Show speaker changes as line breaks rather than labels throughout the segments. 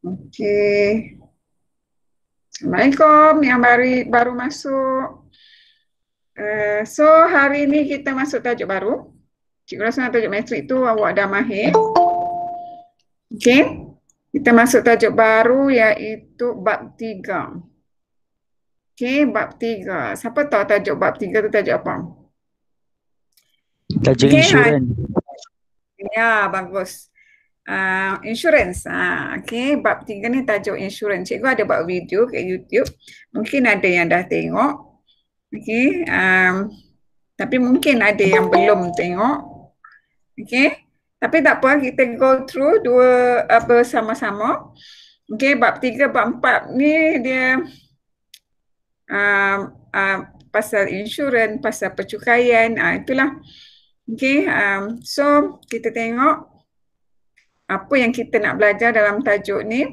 Okey. Assalamualaikum yang baru masuk. So hari ni kita masuk tajuk baru. Cikgu rasa tajuk matrik tu awak dah mahir. Okey. Kita masuk tajuk baru iaitu bab 3. Okey, bab 3. Siapa tahu tajuk bab 3 tu tajuk apa?
Tajuk insurans.
Ya, bagus. Insurance. Okey, bab 3 ni tajuk insurance. Cikgu ada buat video kat YouTube. Mungkin ada yang dah tengok. Okey, tapi mungkin ada yang belum tengok. Okey. Tapi tak apa, kita go through dua bersama-sama. Okey, bab 3, bab 4 ni dia pasal insurans, pasal percukaian, itulah. Okey, so kita tengok apa yang kita nak belajar dalam tajuk ni.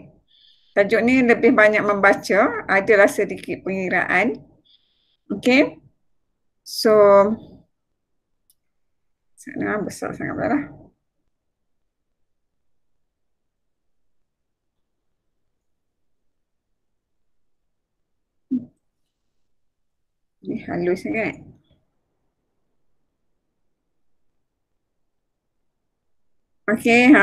Tajuk ni lebih banyak membaca, adalah sedikit pengiraan. Okey. So sana besar sangat lah. Ni halus sangat. Okey,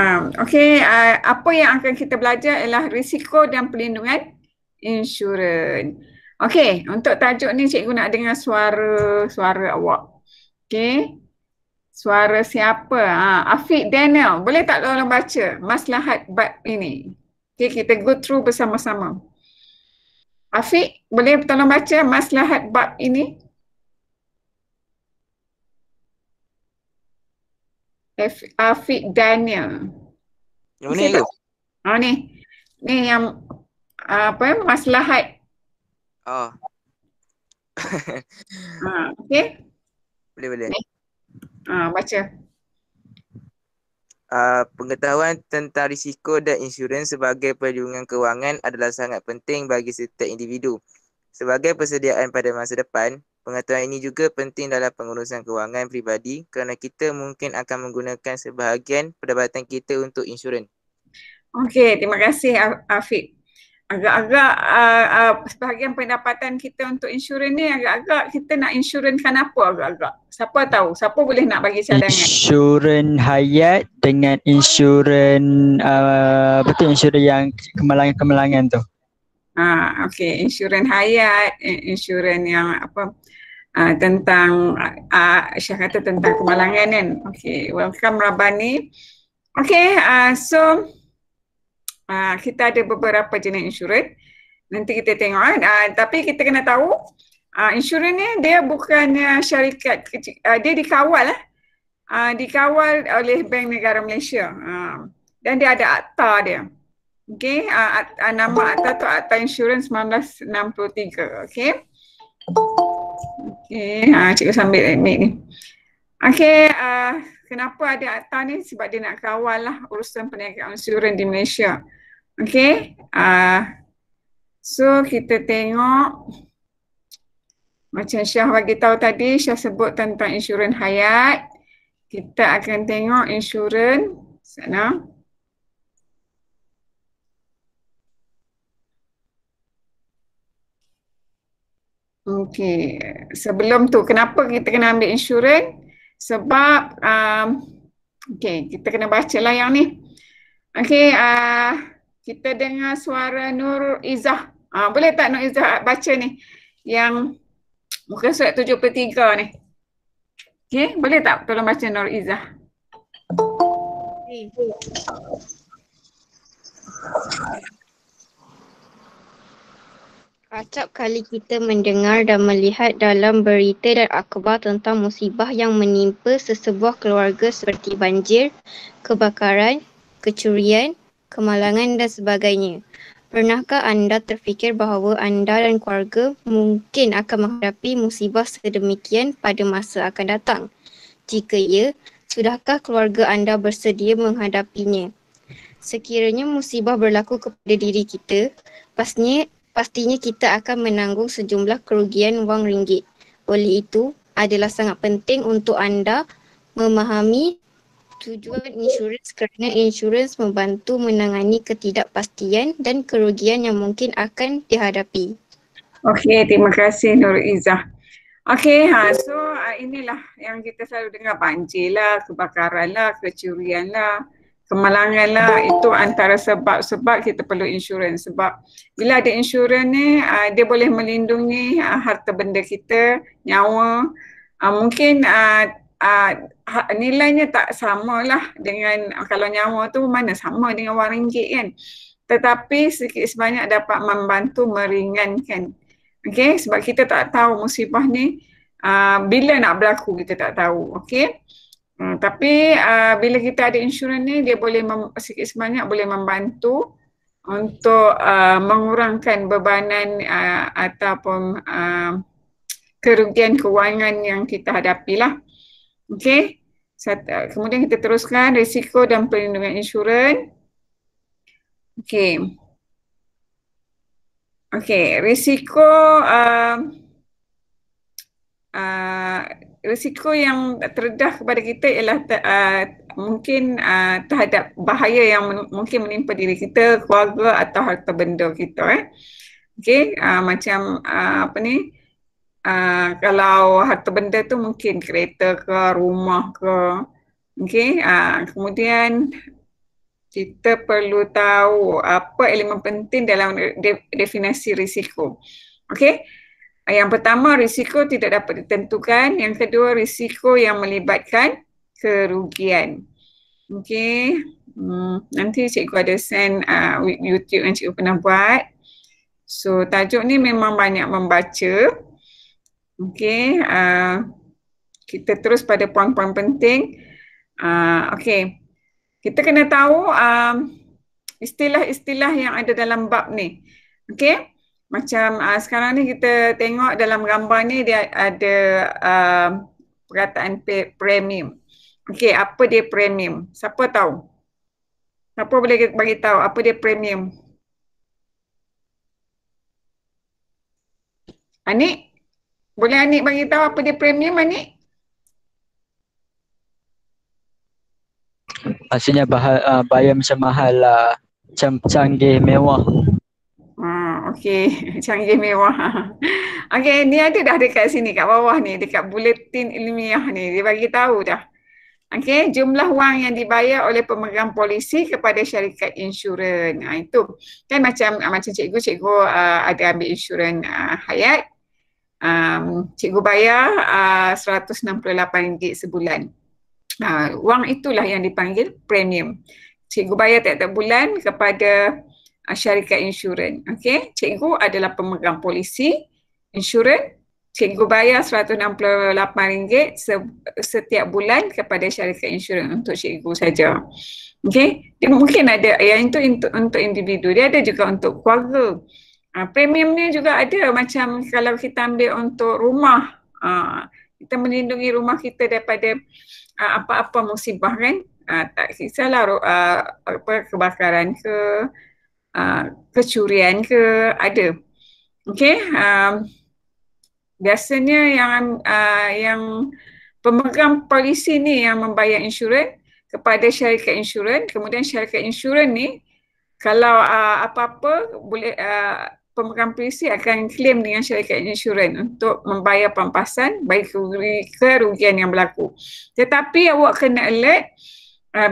apa yang akan kita belajar ialah risiko dan perlindungan insurans. Okey, untuk tajuk ni cikgu nak dengar suara awak. Okey. Suara siapa? Afiq Daniel. Boleh tak tolong baca maslahat bab ini? Okey, kita go through bersama-sama. Afiq, boleh tolong baca maslahat bab ini? Afiq Daniel.
Yang mana tu?
Ni yang maslahat. Okey.
Boleh.
Baca.
Pengetahuan tentang risiko dan insurans sebagai perlindungan kewangan adalah sangat penting bagi setiap individu. Sebagai persediaan pada masa depan, pengetahuan ini juga penting dalam pengurusan kewangan pribadi kerana kita mungkin akan menggunakan sebahagian pendapatan kita untuk insurans. Okey,
terima kasih Afiq. Agak-agak sebahagian pendapatan kita untuk insurans ni agak-agak kita nak insurenskan apa agak-agak? Siapa tahu? Siapa boleh nak bagi cadangan?
Insurans hayat dengan insurans insurans yang kemalangan-kemalangan tu.
Okey, insurans hayat, insurans yang tentang Syah kata tentang kemalangan kan. Okey, welcome Rabani. Okey, so kita ada beberapa jenis insurans. Nanti kita tengok. Tapi kita kena tahu insurans ni dia bukannya syarikat kecil. Dia dikawal dikawal oleh Bank Negara Malaysia. Dan dia ada akta dia. Okey, nama akta tu Akta Insurans 1963. Okey. Okey, cikgu sambil mic ni. Okey, kenapa ada akta ni? Sebab dia nak kawal lah urusan perniagaan insurans di Malaysia. Okey, so kita tengok macam Syah bagi tahu tadi, Syah sebut tentang insurans hayat. Kita akan tengok insurans sana. Okey, sebelum tu kenapa kita kena ambil insurans? Sebab okey, kita kena bacalah yang ni. Okey, kita dengar suara Nur Izzah. Boleh tak Nur Izzah baca ni? Yang muka surat 73 ni. Okey, boleh tak tolong baca Nur Izzah?
Acap kali kita mendengar dan melihat dalam berita dan akhbar tentang musibah yang menimpa sesebuah keluarga seperti banjir, kebakaran, kecurian, kemalangan dan sebagainya. Pernahkah anda terfikir bahawa anda dan keluarga mungkin akan menghadapi musibah sedemikian pada masa akan datang? Jika ya, sudahkah keluarga anda bersedia menghadapinya? Sekiranya musibah berlaku kepada diri kita, pastinya kita akan menanggung sejumlah kerugian wang ringgit. Oleh itu, adalah sangat penting untuk anda memahami Tujuan insurans kerana insurans membantu menangani ketidakpastian dan kerugian yang mungkin akan dihadapi.
Okey, terima kasih Nur Izzah. Okey, so inilah yang kita selalu dengar, banjir lah, kebakaran lah, kecurian lah, kemalangan lah. Itu antara sebab-sebab kita perlu insurans. Sebab bila ada insurans ni, dia boleh melindungi harta benda kita, nyawa. Mungkin nilainya tak sama lah dengan kalau nyawa tu mana sama dengan RM1 kan. Tetapi sedikit sebanyak dapat membantu meringankan. Okey, sebab kita tak tahu musibah ni bila nak berlaku, kita tak tahu. Okey. Tapi bila kita ada insurans ni, dia boleh sedikit sebanyak boleh membantu untuk mengurangkan bebanan ataupun kerugian kewangan yang kita hadapilah. Okey. Kemudian kita teruskan risiko dan perlindungan insurans. Okey. Okey, risiko yang terdedah kepada kita ialah mungkin terhadap bahaya yang mungkin menimpa diri kita, keluarga atau harta benda kita. Okey, macam kalau harta benda tu mungkin kereta ke, rumah ke. Okey, kemudian kita perlu tahu apa elemen penting dalam definisi risiko. Okey. Yang pertama, risiko tidak dapat ditentukan. Yang kedua, risiko yang melibatkan kerugian. Okey. Nanti cikgu ada send YouTube yang cikgu pernah buat. So, tajuk ni memang banyak membaca. Okey. Kita terus pada poin-poin penting. Okey. Kita kena tahu istilah-istilah yang ada dalam bab ni. Okey? Macam sekarang ni kita tengok dalam gambar ni dia ada perkataan premium. Okey, apa dia premium? Siapa tahu? Siapa boleh bagi tahu apa dia premium? Anik? Boleh Anik bagi tahu apa dia premium, Anik?
Maksudnya bayar macam mahal lah, macam canggih, mewah.
Okey, canggih mewah. Okey, ni ada dah dekat sini, kat bawah ni, dekat buletin ilmiah ni, dia bagi tahu dah. Okey, jumlah wang yang dibayar oleh pemegang polisi kepada syarikat insurans. Itu kan macam cikgu ada ambil insurans hayat. Cikgu bayar RM168 sebulan. Wang itulah yang dipanggil premium. Cikgu bayar tiap-tiap bulan kepada syarikat insurans. Okey, cikgu adalah pemegang polisi insurans. Cikgu bayar RM168 setiap bulan kepada syarikat insurans untuk cikgu saja. Okey, dia mungkin ada yang itu untuk individu, dia ada juga untuk keluarga. Premium ni juga ada macam kalau kita ambil untuk rumah. Kita melindungi rumah kita daripada apa-apa musibah kan, tak kisahlah kebakaran ke, kecurian ke, ada. Okey, biasanya yang pemegang polisi ni yang membayar insurans kepada syarikat insurans, kemudian syarikat insurans ni kalau apa-apa boleh pemegang polisi akan claim dengan syarikat insurans untuk membayar pampasan bagi kerugian yang berlaku. Tetapi awak kena alert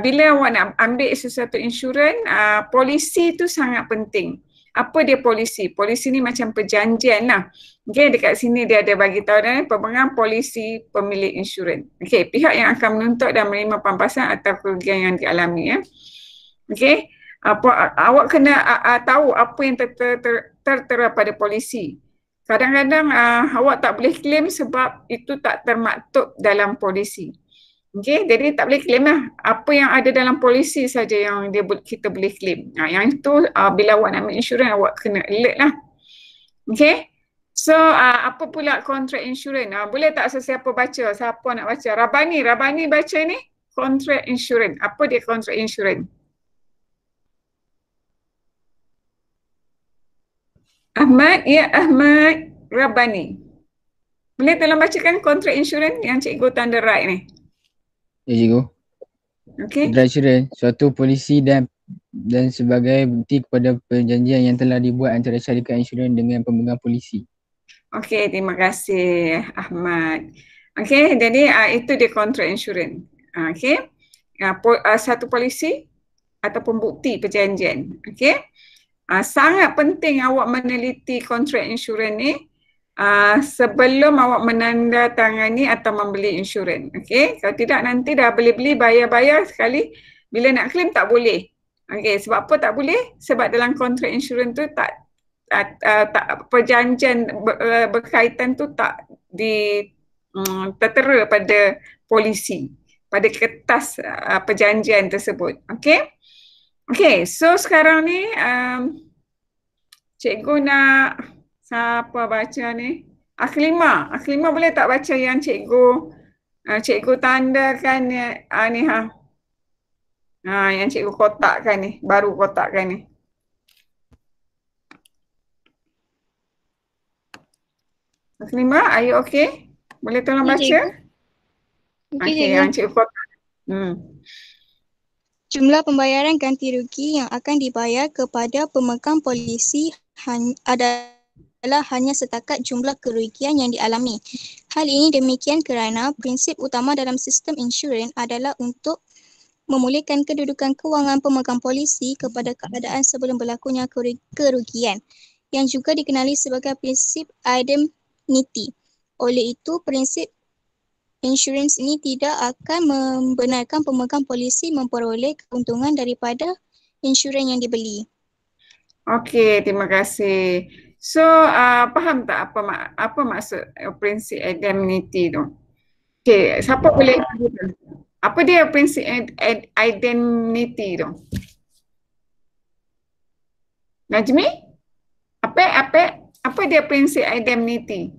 bila awak nak ambil sesuatu insurans, polisi tu sangat penting. Apa dia polisi? Polisi ni macam perjanjian lah. Okay, dekat sini dia ada bagi tahu dan pemegang polisi pemilik insurans. Okay, pihak yang akan menuntut dan menerima pampasan atau kerugian yang dialami. Okay. Awak kena tahu apa yang tertera pada polisi. Kadang-kadang awak tak boleh claim sebab itu tak termaktub dalam polisi. Okey, jadi tak boleh claim lah. Apa yang ada dalam polisi saja yang kita boleh claim. Yang itu bila awak nak ambil insurans, awak kena alert lah. Okey. So apa pula kontrak insurans? Boleh tak sesiapa baca? Siapa nak baca? Rabani baca ni kontrak insurans. Apa dia kontrak insurans? Ahmad Rabani. Boleh tolong bacakan kontrak insurans yang cikgu tanda right ni?
Ya, cikgu.
Okey.
Children, suatu polisi dan sebagai bukti kepada perjanjian yang telah dibuat antara syarikat insurans dengan pemegang polisi.
Okey, terima kasih Ahmad. Okey, jadi itu dia kontrak insurans. Okey. Satu polisi ataupun bukti perjanjian. Okey. Sangat penting awak meneliti kontrak insurans ni sebelum awak menandatangani atau membeli insurans. Okey, kalau tidak nanti dah beli-beli bayar-bayar sekali, bila nak claim tak boleh. Okey, sebab apa tak boleh? Sebab dalam kontrak insurans tu tak perjanjian berkaitan tu tak tertera pada polisi, pada kertas perjanjian tersebut. Okey. Okey, so sekarang ni cikgu nak siapa baca ni? Akhlima boleh tak baca yang cikgu tandakan ni yang cikgu kotakkan ni, baru kotakkan ni. Akhlima, are you okay? Boleh tolong
Ya,
baca?
cikgu.
Okey,
cikgu.
yang cikgu kotak.
Jumlah pembayaran ganti rugi yang akan dibayar kepada pemegang polisi adalah hanya setakat jumlah kerugian yang dialami. Hal ini demikian kerana prinsip utama dalam sistem insurans adalah untuk memulihkan kedudukan kewangan pemegang polisi kepada keadaan sebelum berlakunya kerugian, yang juga dikenali sebagai prinsip indemnity. Oleh itu, prinsip insurans ini tidak akan membenarkan pemegang polisi memperoleh keuntungan daripada insurans yang dibeli.
Okey, terima kasih. So, faham tak apa maksud prinsip indemnity tu? Okey, siapa boleh beritahu? Apa dia prinsip indemnity tu? Najmi? Apa dia prinsip indemnity?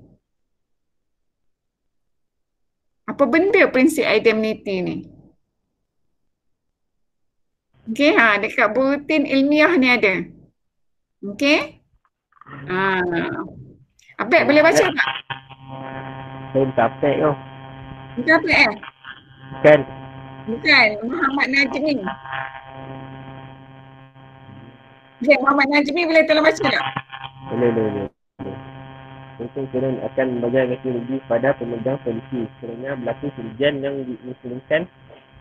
Apa benda prinsip indemnity ni? Okey, dekat bulletin ilmiah ni ada. Okey? Apek boleh baca tak?
Saya tak apek tu.
Bukan Apek
Kan?
Bukan, Muhammad Najmi. Okay, Muhammad Najmi boleh tolong baca tak?
Boleh. Tentu insurans akan membayar ganti rugi pada pemegang polisi kerana berlaku kerugian yang diinsurkan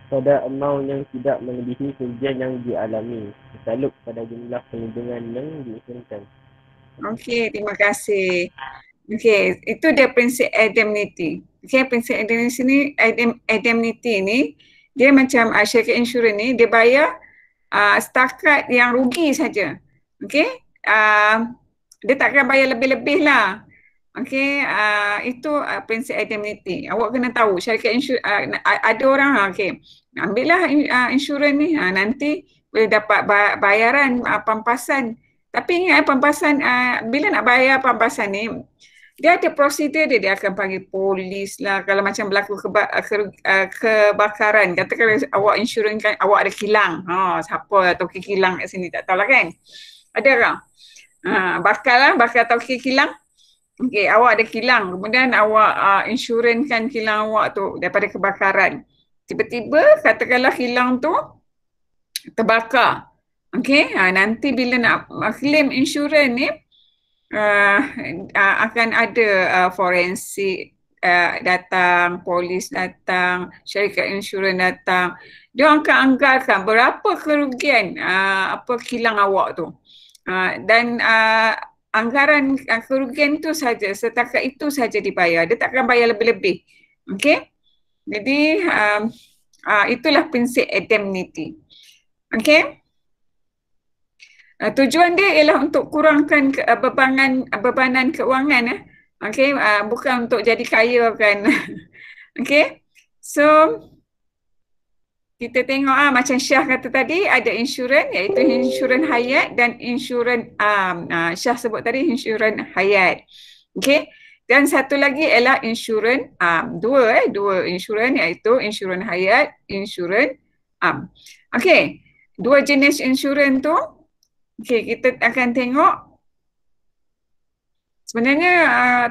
pada amount yang tidak melebihi kerugian yang dialami bertaluk pada jumlah perlindungan yang diinsurkan.
Okey, terima kasih. Okey, itu dia prinsip indemnity. Okey, prinsip indemnity ni dia macam syarikat insurans ni dia bayar setakat yang rugi saja. Okey, dia takkan bayar lebih-lebih lah. Okey, itu prinsip indemnity. Awak kena tahu syarikat insurans ada orang okey, ambillah insurans ni nanti boleh dapat bayaran pampasan. Tapi ingat pampasan bila nak bayar pampasan ni dia ada prosedur dia akan panggil polis lah kalau macam berlaku kebakaran. Katakan awak insurans kan awak ada kilang. Siapa toki kilang kat sini tak tahulah kan. Ada orang. Bakal toki kilang. Okey, awak ada kilang, kemudian awak insurans-kan kilang awak tu daripada kebakaran. Tiba-tiba katakanlah kilang tu terbakar. Okey, nanti bila nak claim insurans ni akan ada forensik datang, polis datang, syarikat insurans datang. Dia akan anggarkan berapa kerugian kilang awak tu. Dan anggaran kerugian tu saja, setakat itu saja dibayar. Dia takkan bayar lebih-lebih. Okey? Jadi itulah prinsip indemnity. Okey? Tujuan dia ialah untuk kurangkan bebanan keuangan. Okey, bukan untuk jadi kaya kan. Okey? So kita tengok macam Syah kata tadi ada insurans iaitu insurans hayat dan insurans Syah sebut tadi insurans hayat. Okey. Dan satu lagi ialah insurans dua insurans iaitu insurans hayat, insurans Okey. Dua jenis insurans tu okey kita akan tengok. Sebenarnya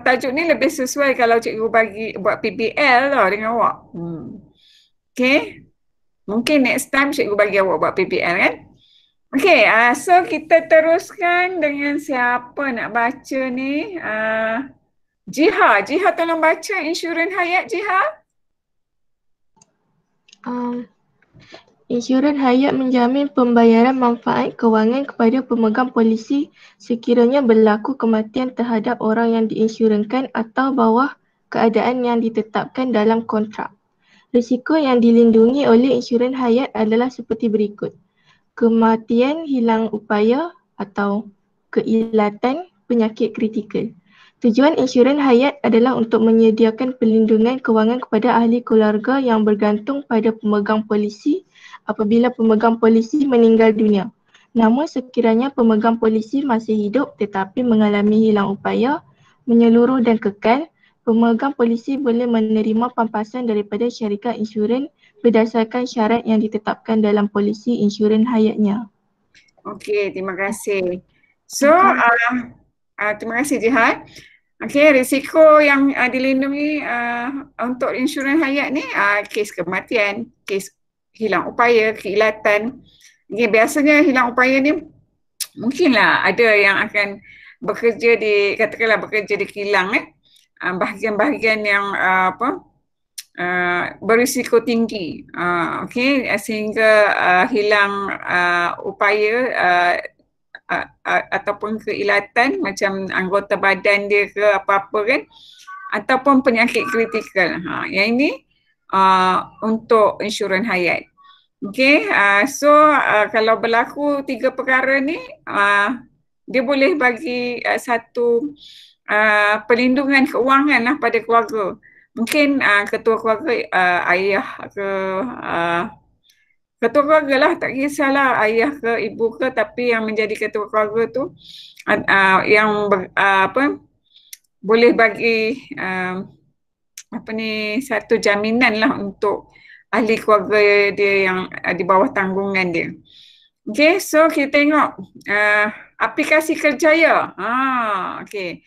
tajuk ni lebih sesuai kalau cikgu bagi buat PBL lah dengan awak. Okey. Mungkin next time cikgu bagi awak buat PPL kan. Okey, so kita teruskan dengan siapa nak baca ni? Jiha. Jiha tolong baca insurans hayat Jiha.
Insurans hayat menjamin pembayaran manfaat kewangan kepada pemegang polisi sekiranya berlaku kematian terhadap orang yang diinsyurankan atau bawah keadaan yang ditetapkan dalam kontrak. Risiko yang dilindungi oleh insurans hayat adalah seperti berikut. Kematian, hilang upaya atau keilatan, penyakit kritikal. Tujuan insurans hayat adalah untuk menyediakan perlindungan kewangan kepada ahli keluarga yang bergantung pada pemegang polisi apabila pemegang polisi meninggal dunia. Namun sekiranya pemegang polisi masih hidup tetapi mengalami hilang upaya, menyeluruh dan kekal, pemegang polisi boleh menerima pampasan daripada syarikat insurans berdasarkan syarat yang ditetapkan dalam polisi insurans hayatnya.
Okey, terima kasih. So, terima kasih Jihan. Okey, risiko yang dilindungi untuk insurans hayat ni kes kematian, kes hilang upaya, keilatan. Okay, biasanya hilang upaya ni mungkinlah ada yang akan bekerja di, katakanlah bekerja di kilang bahagian-bahagian yang berisiko tinggi, okey, sehingga hilang upaya ataupun keilatan macam anggota badan dia ke apa-apa kan, ataupun penyakit kritikal. Yang ini untuk insurans hayat. Okey, so kalau berlaku 3 perkara ni, dia boleh bagi satu perlindungan keuangan lah pada keluarga. Mungkin ketua keluarga ayah ke ketua keluarga lah, tak kisahlah ayah ke ibu ke, tapi yang menjadi ketua keluarga tu yang boleh bagi satu jaminan lah untuk ahli keluarga dia yang di bawah tanggungan dia. Okay, so kita tengok aplikasi Kerjaya. Okay.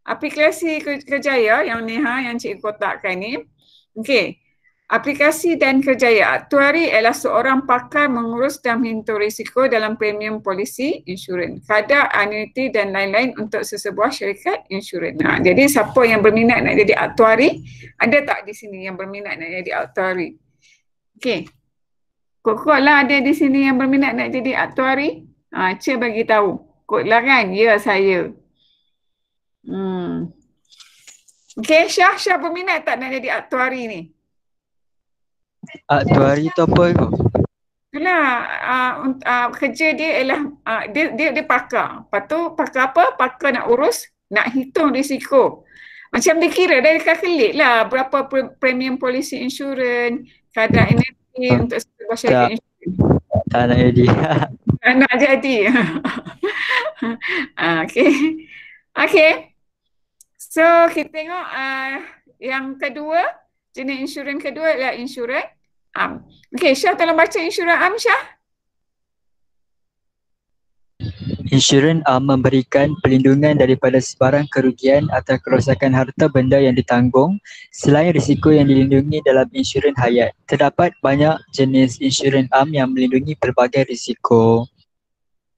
Aplikasi Kerjaya yang ni yang cikgu kotakkan ni. Okay. Aplikasi dan Kerjaya. Aktuari ialah seorang pakar mengurus dan menghitung risiko dalam premium polisi insurans, kadar, annuity dan lain-lain untuk sesebuah syarikat insurans. Jadi siapa yang berminat nak jadi aktuari, ada tak di sini yang berminat nak jadi aktuari? Okey. Kod-kod lah ada di sini yang berminat nak jadi aktuari. Cik bagi tahu. Kod lah kan? Ya, saya. Okey, Syah berminat tak nak jadi aktuari ni?
Aktuari tu apa tu?
Itulah, kerja dia ialah dia pakar. Lepas tu pakar apa? Pakar nak urus, nak hitung risiko. Macam dia kira dari kalkulit lah berapa premium polisi insurans, kadar energi untuk sebuah syarikat insurans.
Tak nak jadi.
Tak nak jadi. Okay. So kita tengok yang kedua, jenis insurans kedua adalah insurans am. Okay, Syah tolong baca insurans am, Syah.
Insurans memberikan perlindungan daripada sebarang kerugian atau kerosakan harta benda yang ditanggung selain risiko yang dilindungi dalam insurans hayat. Terdapat banyak jenis insurans am yang melindungi pelbagai risiko.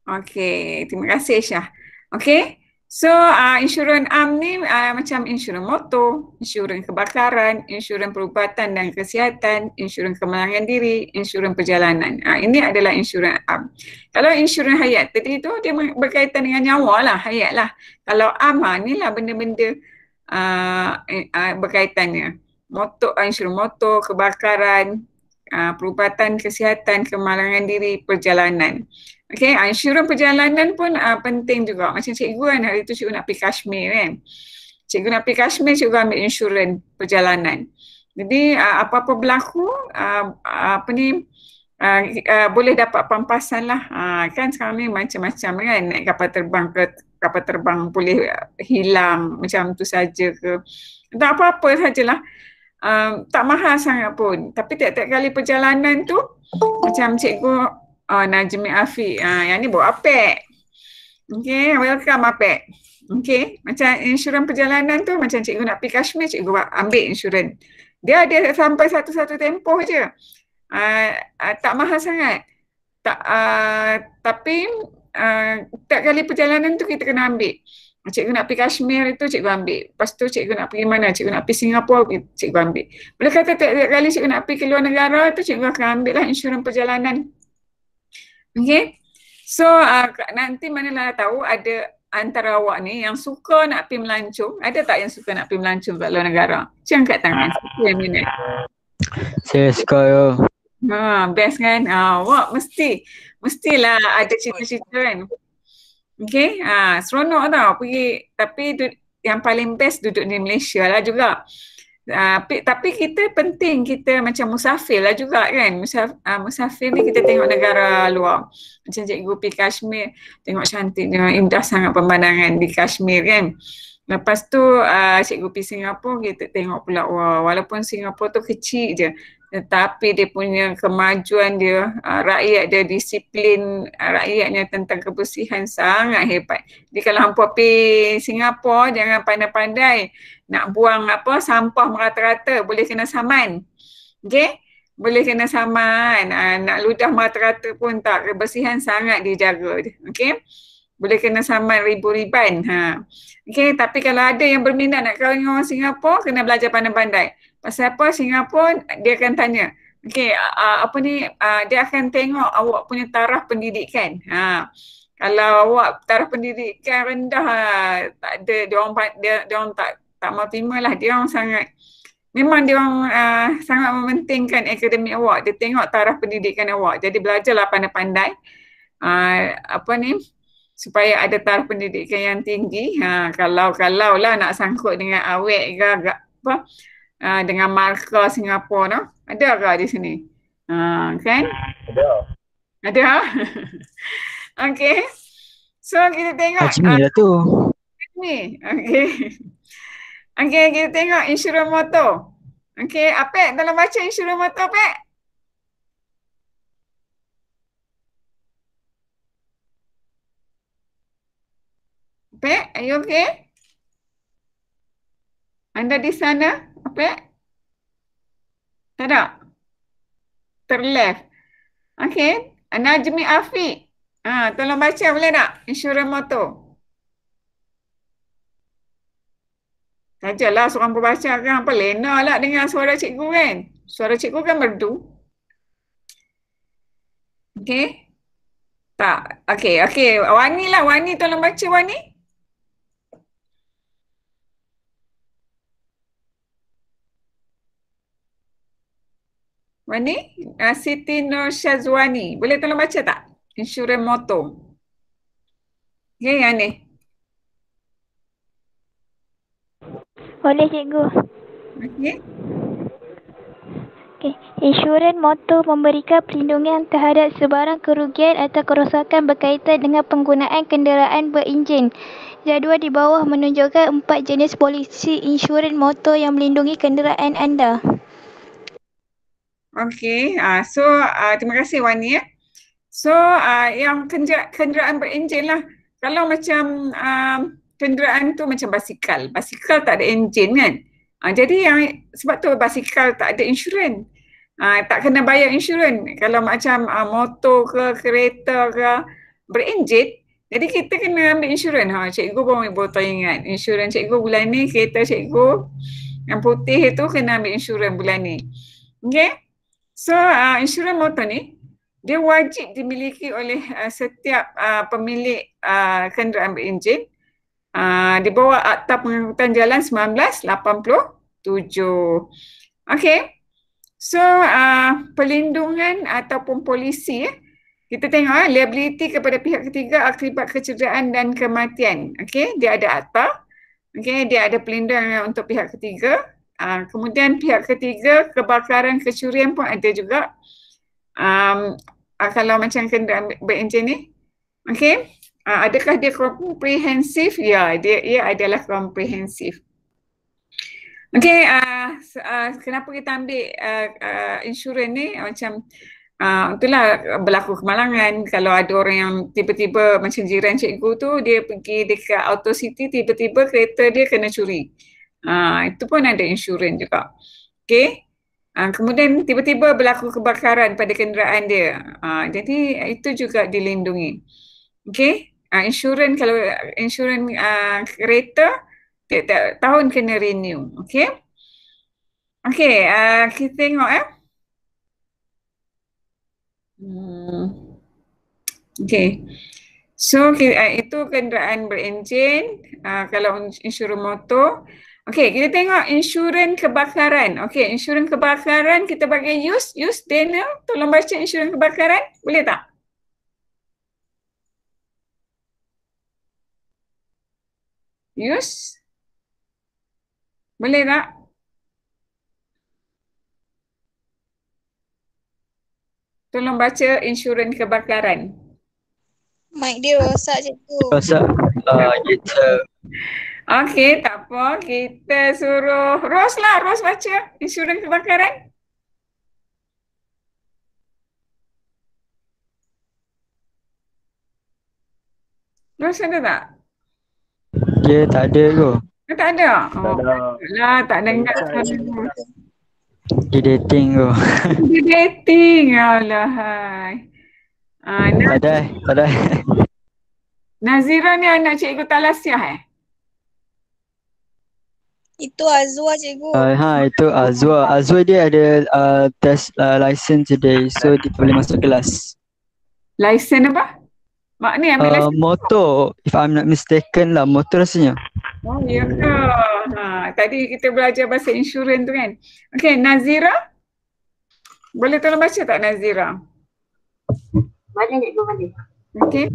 Okey,
terima kasih Syah. Okey. So insurans am ni macam insurans motor, insurans kebakaran, insurans perubatan dan kesihatan, insurans kemalangan diri, insurans perjalanan. Ini adalah insurans am. Kalau insurans hayat tadi tu dia berkaitan dengan nyawa lah, hayat lah. Kalau am ni lah benda-benda berkaitannya. Motor, insurans motor, kebakaran, perubatan, kesihatan, kemalangan diri, perjalanan. Okay, insurans perjalanan pun penting juga. Macam cikgu kan hari tu cikgu nak pergi Kashmir kan. Cikgu nak pergi Kashmir, cikgu ambil insurans perjalanan. Jadi apa-apa berlaku, boleh dapat pampasan lah. Kan sekarang ni macam-macam kan, naik kapal terbang ke kapal terbang boleh hilang macam tu saja ke. Tak apa-apa sajalah. Tak mahal sangat pun. Tapi tiap-tiap kali perjalanan tu, macam cikgu Najmi Afiq, yang ni bawa APEC. Okay, welcome APEC. Okay, macam insurans perjalanan tu, macam cikgu nak pergi Kashmir, cikgu ambil insurans. Dia ada sampai satu tempoh je. tak mahal sangat. Tapi setiap kali perjalanan tu kita kena ambil. Cikgu nak pergi Kashmir itu cikgu ambil. Lepas tu cikgu nak pergi mana? Cikgu nak pergi Singapura, cikgu ambil. Boleh kata tiap kali cikgu nak pergi ke luar negara tu cikgu akan ambil lah insurans perjalanan. Okay. So nanti manalah tahu ada antara awak ni yang suka nak pergi melancong. Ada tak yang suka nak pergi melancong kat luar negara? Cik angkat tangan. Siapa yang minat?
Saya suka yo.
Best kan? Awak mestilah ada cita-cita kan? Okay, seronok tau pergi. Tapi yang paling best duduk di Malaysia lah juga. Tapi kita penting kita macam musafir lah juga kan. Musafir ni kita tengok negara luar. Macam cikgu pergi Kashmir, tengok cantiknya, indah sangat pemandangan di Kashmir kan. Lepas tu cikgu pergi Singapura, kita tengok pula walaupun Singapura tu kecil je, tetapi dia punya kemajuan dia, rakyat dia disiplin, rakyatnya tentang kebersihan sangat hebat. Jadi kalau hampa pergi Singapura jangan pandai-pandai nak buang sampah merata-rata, boleh kena saman. Okay? Boleh kena saman, nak ludah merata-rata pun tak, kebersihan sangat dijaga. Okay? Boleh kena saman ribu-riban. Okay, tapi kalau ada yang berminat nak kahwin dengan orang Singapura, kena belajar pandai-pandai. Pasal apa? Singapura dia akan tanya, okay, dia akan tengok awak punya taraf pendidikan. Kalau awak taraf pendidikan rendah, tak ada, dia orang tak mau terima lah. Dia orang memang dia orang sangat mementingkan akademik awak. Dia tengok taraf pendidikan awak. Jadi belajarlah pandai-pandai. Supaya ada taraf pendidikan yang tinggi. Kalau lah nak sangkut dengan awek ke dengan markah Singapura no? Ada ke di sini? Kan? Ada. Okay. So kita tengok
Ajmi lah tu.
Ni. Okay. Okay, kita tengok insurans motor. Okay, Apek dalam baca insurans motor, Apek? Apek, are you okay? Anda di sana, Apek? Tak ada? Terleft. Okay, Najmi Afiq. Tolong baca boleh tak? Insurans motor. Sajalah seorang pembaca kan. Apa lena lah dengan suara cikgu kan. Suara cikgu kan merdu. Okay. Tak. Okay. Wani lah. Wani tolong baca Wani. Wani? Siti Nur Syazwani. Boleh tolong baca tak? Insurans motor. Okay, yang ni.
Boleh cikgu.
Okay.
Insurans motor memberikan perlindungan terhadap sebarang kerugian atau kerosakan berkaitan dengan penggunaan kenderaan berenjin. Jadual di bawah menunjukkan 4 jenis polisi insurans motor yang melindungi kenderaan anda.
Okay, terima kasih Wani ya. So, yang kenderaan berenjin lah. Kalau macam kenderaan tu macam basikal. Basikal tak ada enjin kan. Jadi sebab tu basikal tak ada insurans. Tak kena bayar insurans. Kalau macam motor ke kereta ke berenjin, jadi kita kena ambil insurans. Cikgu pun boleh ingat. Insurans cikgu bulan ni, kereta cikgu yang putih itu kena ambil insurans bulan ni. Okay. So, insurans motor ni, dia wajib dimiliki oleh setiap pemilik kenderaan berenjin di bawah Akta Pengangkutan Jalan 1987. Okay. So, perlindungan ataupun polisi, kita tengok liability kepada pihak ketiga akibat kecederaan dan kematian. Okay, dia ada akta. Okay, dia ada perlindungan untuk pihak ketiga. Kemudian pihak ketiga, kebakaran, kecurian pun ada juga. Kalau macam kenderaan berenjin ni. Okay. Adakah dia komprehensif? Ya, ia adalah komprehensif. Okay, kenapa kita ambil insurans ni? Macam itulah berlaku kemalangan. Kalau ada orang yang tiba-tiba macam jiran cikgu tu, dia pergi dekat Auto City, tiba-tiba kereta dia kena curi. Itu pun ada insurans juga. Okay. Kemudian tiba-tiba berlaku kebakaran pada kenderaan dia. Jadi itu juga dilindungi. Okey, insurans kalau insurans kereta tiap-tiap tahun kena renew. Okey. Okey, kita tengok Okey. So itu kenderaan berenjin. Kalau insurans motor. Okey, kita tengok insurans kebakaran. Okey, insurans kebakaran kita bagi use Daniel, tolong baca insurans kebakaran. Boleh tak? Use? Boleh tak? Tolong baca insurans kebakaran.
Mic dia rosak cikgu.
Rosak. Kita.
Okey, tak apa. Kita suruh Ros baca insurans kebakaran. Ros ada tak?
Dia tak ada tu.
Tak ada?
Tak ada.
Lah, tak dengar.
Dia dating tu.
Dia dating. Alahai.
Tak ada.
Nazira ni anak cikgu Talasiah
Itu Azwa cikgu.
Itu Azwa. Azwa dia ada test license today, so dia boleh masuk kelas.
License apa? Mak ni ambil license
motor, if I'm not mistaken lah, motor rasanya.
Oh, ya ke? Tadi kita belajar bahasa insurans tu kan. Okey, Nazira. Boleh tolong baca tak Nazira?
Boleh cikgu, boleh.
Okey.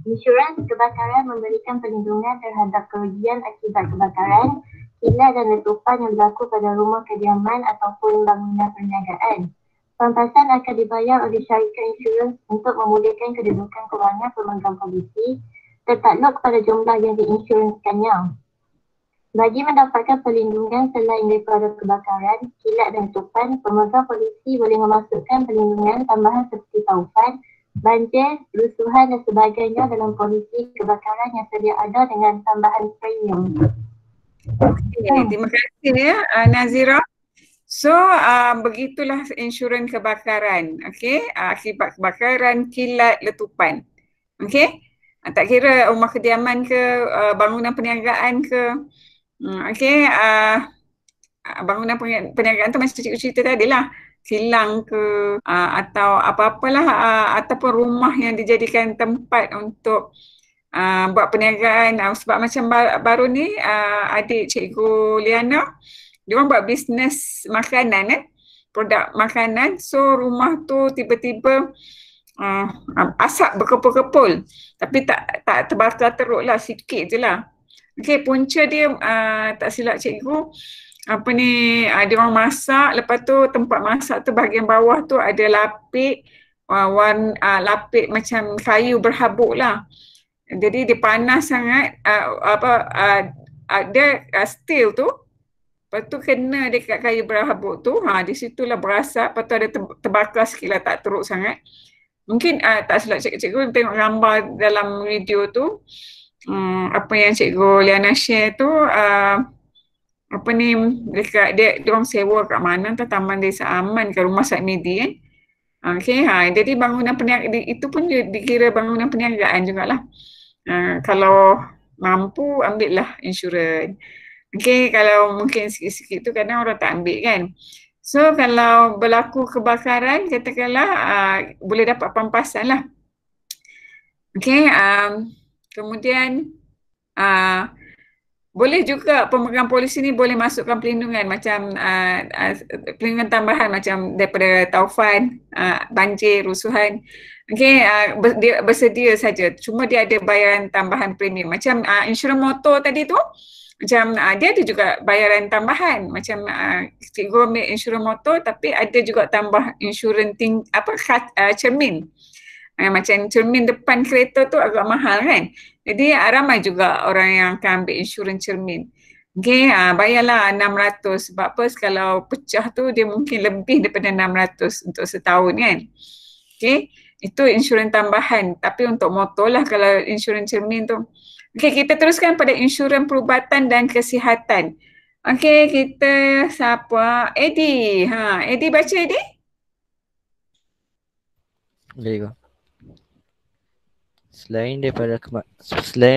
Insurans kebakaran memberikan perlindungan terhadap kerugian akibat kebakaran, kilat dan letupan yang berlaku pada rumah kediaman ataupun bangunan perniagaan. Pampasan akan dibayar oleh syarikat insurans untuk memudahkan kedudukan kewangan pemegang polisi tertakluk pada jumlah yang diinsurансkannya. Bagi mendapatkan perlindungan selain daripada kebakaran, kilat dan letupan, pemegang polisi boleh memasukkan perlindungan tambahan seperti taufan, banjir, rusuhan dan sebagainya dalam polisi kebakaran yang sedia ada dengan tambahan premium.
Okay, terima kasih ya Nazira. So begitulah insurans kebakaran. Okey, akibat kebakaran, kilat, letupan. Okey, tak kira rumah kediaman ke, bangunan perniagaan ke. Okey, bangunan perniagaan tu macam cikgu cerita tadi lah, kilang ke atau apa-apalah, ataupun rumah yang dijadikan tempat untuk buat perniagaan. Sebab macam baru ni adik cikgu Liana, dia orang buat bisnes makanan produk makanan. So rumah tu tiba-tiba asap berkepul-kepul, tapi tak terbakar teruk lah, sikit je lah. Okey, punca dia tak silap cikgu, dia orang masak, lepas tu tempat masak tu bahagian bawah tu ada lapik, lapik macam kayu berhabuk lah. Jadi dia panas sangat, dia steel tu, lepas tu kena dekat kayu berhabuk tu, di situlah berasap, lepas tu ada terbakar sikit lah, tak teruk sangat. Mungkin tak silap cikgu tengok gambar dalam video tu, apa yang cikgu Liana share tu, dekat dia orang sewa kat mana, Taman Desa Aman ke Rumah Sakmedi kan. Okey, jadi bangunan perniagaan itu pun dikira bangunan perniagaan jugalah. Kalau mampu ambillah insurans. Okey, kalau mungkin sikit-sikit tu kadang orang tak ambil kan. So kalau berlaku kebakaran, katakanlah boleh dapat pampasan lah. Okey, kemudian boleh juga pemegang polisi ni boleh masukkan perlindungan macam perlindungan tambahan macam daripada taufan, banjir, rusuhan. Okey, dia bersedia saja. Cuma dia ada bayaran tambahan premium. Macam insurans motor tadi tu, macam dia ada juga bayaran tambahan. Macam cikgu ambil insurans motor tapi ada juga tambah insurans cermin. Macam cermin depan kereta tu agak mahal kan. Jadi ramai juga orang yang akan ambil insurans cermin. Okey, bayarlah 600 sebab apa, kalau pecah tu dia mungkin lebih daripada 600 untuk setahun kan. Okey, itu insurans tambahan, tapi untuk motor lah kalau insurans cermin tu. Okey, kita teruskan pada insurans perubatan dan kesihatan. Okey, kita siapa? Eddie. Eddie baca Eddie.
There you go. Selain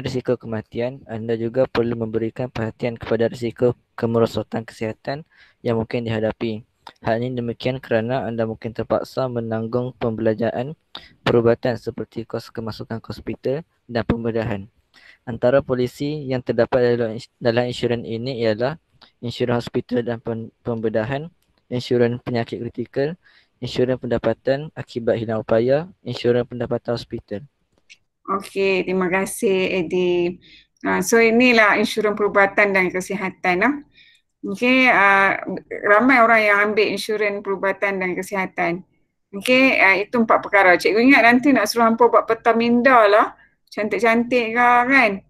risiko kematian, anda juga perlu memberikan perhatian kepada risiko kemerosotan kesihatan yang mungkin dihadapi. Hal ini demikian kerana anda mungkin terpaksa menanggung pembelajaran perubatan seperti kos kemasukan ke hospital dan pembedahan. Antara polisi yang terdapat dalam insurans ini ialah insurans hospital dan pembedahan, insurans penyakit kritikal, insurans pendapatan akibat hilang upaya, insurans pendapatan hospital.
Okey, terima kasih Eddie. So inilah insurans perubatan dan kesihatan. Okey, ramai orang yang ambil insurans perubatan dan kesihatan. Okey, itu 4 perkara. Cikgu ingat nanti nak suruh hampa buat peta minda lah. Cantik-cantik kan?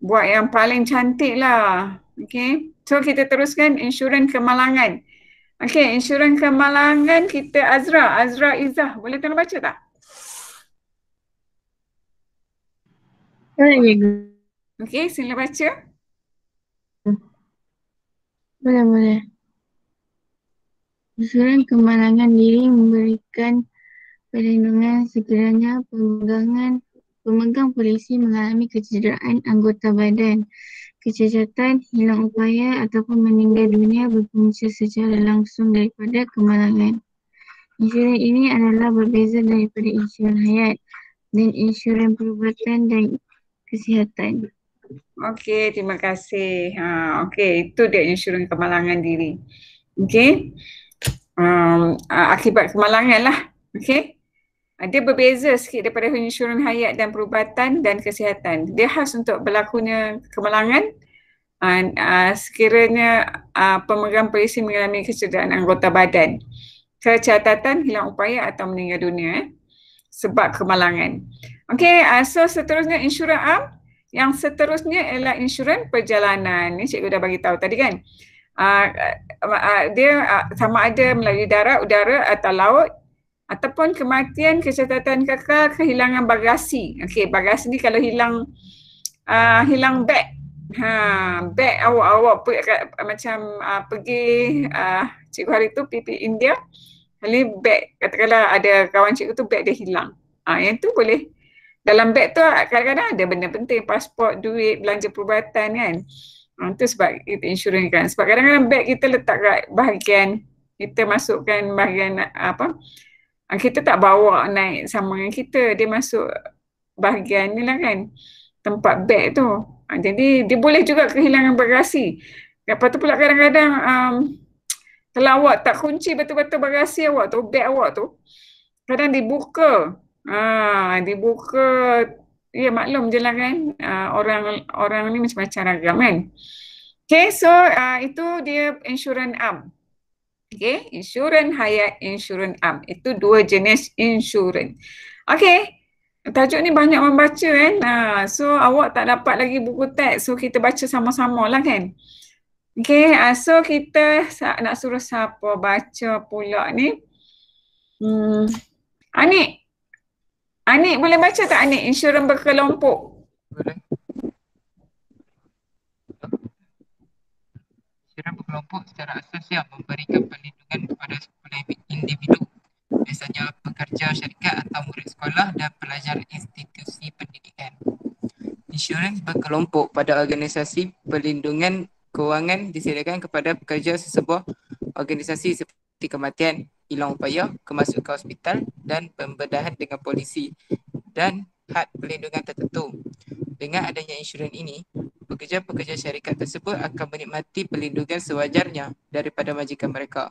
Buat yang paling cantik lah. Okey, so kita teruskan insurans kemalangan. Okey, insurans kemalangan kita Azra Izzah. Boleh tolong baca tak?
Boleh.
Okey, sila baca.
Boleh. Insurans kemalangan diri memberikan perlindungan sekiranya pemegang polisi mengalami kecederaan anggota badan, kecacatan, hilang upaya ataupun meninggal dunia berpunca secara langsung daripada kemalangan. Insurans ini adalah berbeza daripada insurans hayat dan insurans perubatan dan kesihatan.
Okey, terima kasih. Okey, itu dia insurans kemalangan diri. Okey. Akibat kemalangan lah. Okey. Dia berbeza sikit daripada insurans hayat dan perubatan dan kesihatan. Dia khas untuk berlakunya kemalangan sekiranya pemegang polisi mengalami kecederaan anggota badan, kecacatan, hilang upaya atau meninggal dunia sebab kemalangan. Okey, so seterusnya insurans am. Yang seterusnya ialah insurans perjalanan. Ni cikgu dah bagi tahu tadi kan. Dia sama ada melalui darat, udara atau laut ataupun kematian, kecacatan kekal, kehilangan bagasi. Okey, bagasi ni kalau hilang beg. Beg awak macam pergi cikgu hari tu pergi India. Kali beg, katakanlah ada kawan cikgu tu beg dia hilang. Yang tu boleh. Dalam beg tu kadang-kadang ada benda penting, pasport, duit, belanja perubatan kan. Itu sebab kita insurans kan. Sebab kadang-kadang beg kita letak kat bahagian, kita masukkan bahagian kita tak bawa naik sama dengan kita. Dia masuk bahagian ni lah kan, tempat beg tu. Jadi dia boleh juga kehilangan bagasi. Lepas tu pula kadang-kadang kalau awak tak kunci betul-betul bagasi awak tu, beg awak tu, kadang dibuka. Dibuka, ya maklum je lah kan, orang ni macam-macam ragam kan. Okay, so itu dia insurans am. Okay, insurans hayat, insurans am. Itu 2 jenis insurans. Okay, tajuk ni banyak membaca kan. So awak tak dapat lagi buku teks, so kita baca sama-sama lah kan. Okay, so kita nak suruh siapa baca pula ni. Anik boleh baca tak Anik? Insurans berkelompok.
Boleh. Insurans berkelompok secara asas yang memberikan perlindungan kepada sekumpulan individu, biasanya pekerja syarikat atau murid sekolah dan pelajar institusi pendidikan. Insurans berkelompok pada organisasi perlindungan kewangan disediakan kepada pekerja sesebuah organisasi seperti kematian, hilang upaya, kemasukan ke hospital dan pembedahan dengan polisi dan had perlindungan tertentu. Dengan adanya insurans ini, pekerja-pekerja syarikat tersebut akan menikmati perlindungan sewajarnya daripada majikan mereka.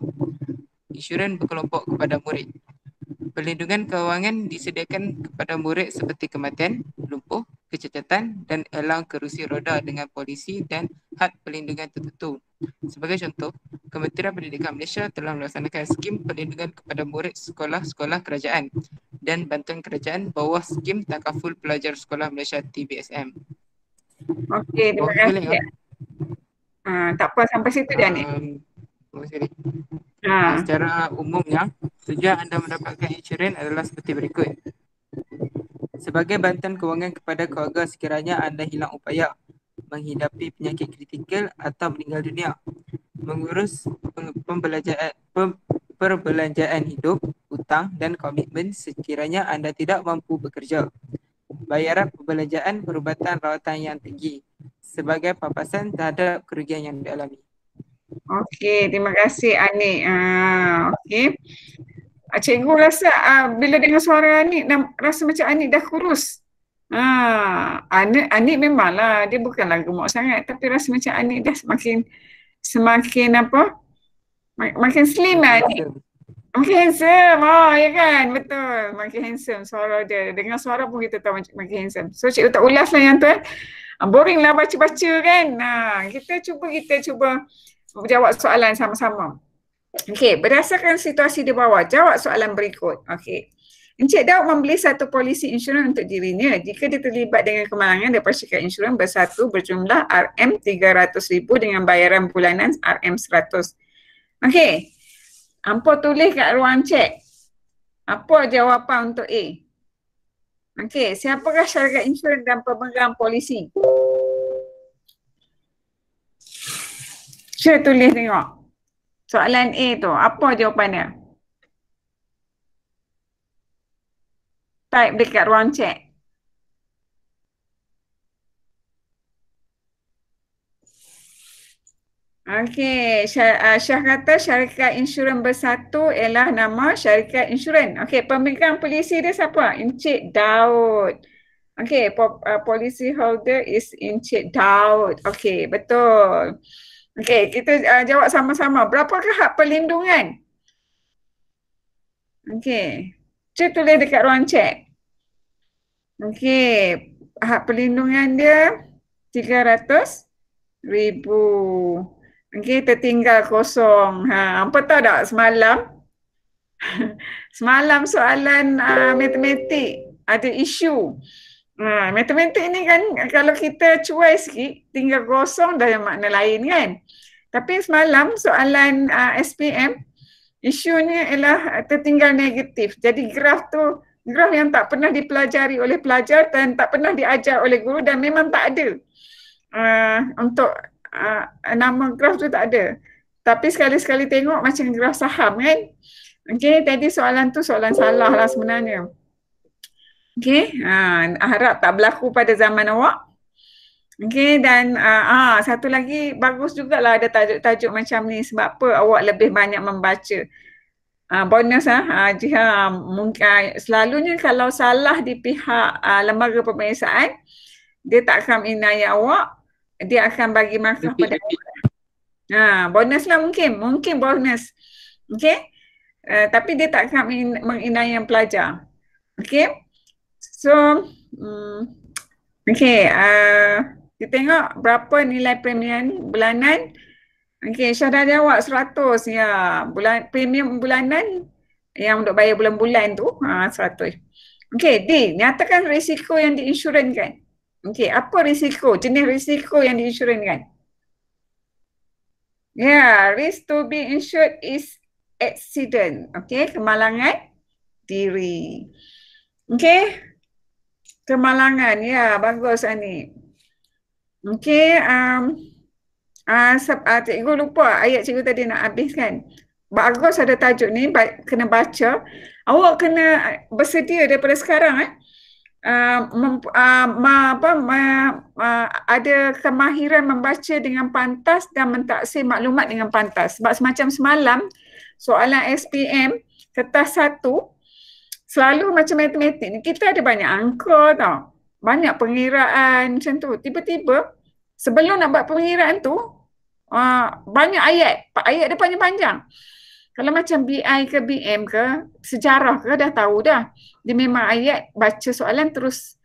Insurans berkelompok kepada murid. Perlindungan kewangan disediakan kepada murid seperti kematian, lumpuh, kecacatan dan elang kerusi roda dengan polisi dan had perlindungan tertentu. Sebagai contoh, Kementerian Pendidikan Malaysia telah melaksanakan skim perlindungan kepada murid sekolah-sekolah kerajaan dan bantuan kerajaan bawah skim takaful pelajar sekolah Malaysia TBSM.
Okey, terima kasih. Tak apa, sampai situ dah ni.
Secara umumnya, tujuan anda mendapatkan insurans adalah seperti berikut. Sebagai bantuan kewangan kepada keluarga sekiranya anda hilang upaya, menghidapi penyakit kritikal atau meninggal dunia,
mengurus perbelanjaan hidup, hutang dan komitmen sekiranya anda tidak mampu bekerja. Bayaran perbelanjaan perubatan rawatan yang tinggi sebagai papasan terhadap kerugian yang dialami.
Okey, terima kasih Anik. Okey. Cikgu rasa bila dengar suara Anik rasa macam Anik dah kurus. Anik memanglah dia bukanlah gemuk sangat tapi rasa macam Anik dah semakin apa? Makin slim Anik. Makin handsome. Ya kan? Betul. Makin handsome suara dia. Dengar suara pun kita tahu makin handsome. So cikgu tak ulas lah yang tu. Boring lah baca-baca kan. Kita cuba jawab soalan sama-sama. Okey, berdasarkan situasi di bawah, jawab soalan berikut. Okey. Encik Daud membeli satu polisi insurans untuk dirinya jika dia terlibat dengan kemalangan daripada syarikat insurans bersatu berjumlah RM300,000 dengan bayaran bulanan RM100. Okey. Hampa tulis kat ruang cek. Apa jawapan untuk A? Okey, siapakah syarikat insurans dan pemegang polisi? Cuba tulis tengok. Soalan A tu, apa jawapannya? Type dekat ruang chat. Okey, Syah kata syarikat insurans bersatu ialah nama syarikat insurans. Okey, pemegang polisi dia siapa? Encik Daud. Okey, policy holder is Encik Daud. Okey, betul. Okey, kita jawab sama-sama. Berapakah hak perlindungan? Okey, cuba tulis dekat ruang chat. Okey, hak perlindungan dia 300,000. Okey, tertinggal kosong. Apa tahu tak semalam? Semalam soalan matematik ada isu. Matematik ni kan kalau kita cuai sikit tinggal kosong dah ada makna lain kan. Tapi semalam soalan SPM isunya ialah tertinggal negatif. Jadi graf tu graf yang tak pernah dipelajari oleh pelajar dan tak pernah diajar oleh guru dan memang tak ada. Untuk nama graf tu tak ada. Tapi sekali-sekali tengok macam graf saham kan. Okey, tadi soalan tu soalan salah lah sebenarnya. Okey, harap tak berlaku pada zaman awak. Okey, dan satu lagi bagus jugalah ada tajuk-tajuk macam ni sebab apa awak lebih banyak membaca. Bonus mungkin selalunya kalau salah di pihak lembaga peperiksaan dia tak akan inayat awak, dia akan bagi markah pada awak. Bonus lah mungkin bonus. Okey. Tapi dia tak akan menginayat pelajar. Okey. So, kita tengok berapa nilai premium bulanan. Okey, Syah dah jawab 100 ya. Premium bulanan yang untuk bayar bulan-bulan tu 100. Okey, D, nyatakan risiko yang diinsurankan. Okey, apa risiko? Jenis risiko yang diinsurankan. Risk to be insured is accident. Okey, kemalangan diri. Okey. Kemalangan, ya bagus ni. Okey, cikgu lupa ayat cikgu tadi nak habiskan. Bagus ada tajuk ni, kena baca. Awak kena bersedia daripada sekarang ada kemahiran membaca dengan pantas dan mentaksir maklumat dengan pantas. Sebab semacam semalam soalan SPM kertas 1 selalu macam matematik ni, kita ada banyak angka tau. Banyak pengiraan macam tu. Tiba-tiba sebelum nak buat pengiraan tu, banyak ayat. Ayat dia panjang-panjang. Kalau macam BI ke BM ke, sejarah ke dah tahu dah. Dia memang ayat, baca soalan terus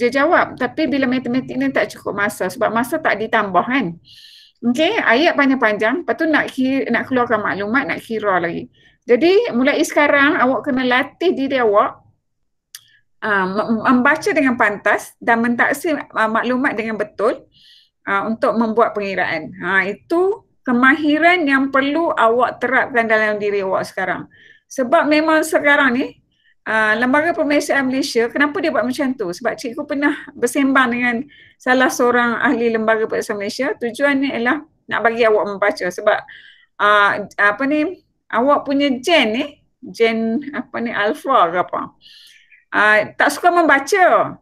dia jawab. Tapi bila matematik ni tak cukup masa sebab masa tak ditambah kan. Okey, ayat panjang-panjang. Lepas tu nak keluarkan maklumat, nak kira lagi. Jadi mulai sekarang awak kena latih diri awak membaca dengan pantas dan mentaksir maklumat dengan betul untuk membuat pengiraan. Itu kemahiran yang perlu awak terapkan dalam diri awak sekarang. Sebab memang sekarang ni Lembaga Pemeriksaan Malaysia, kenapa dia buat macam tu? Sebab cikgu pernah bersembang dengan salah seorang ahli Lembaga Pemeriksaan Malaysia. Tujuannya ialah nak bagi awak membaca sebab awak punya gen alpha ke apa, tak suka membaca.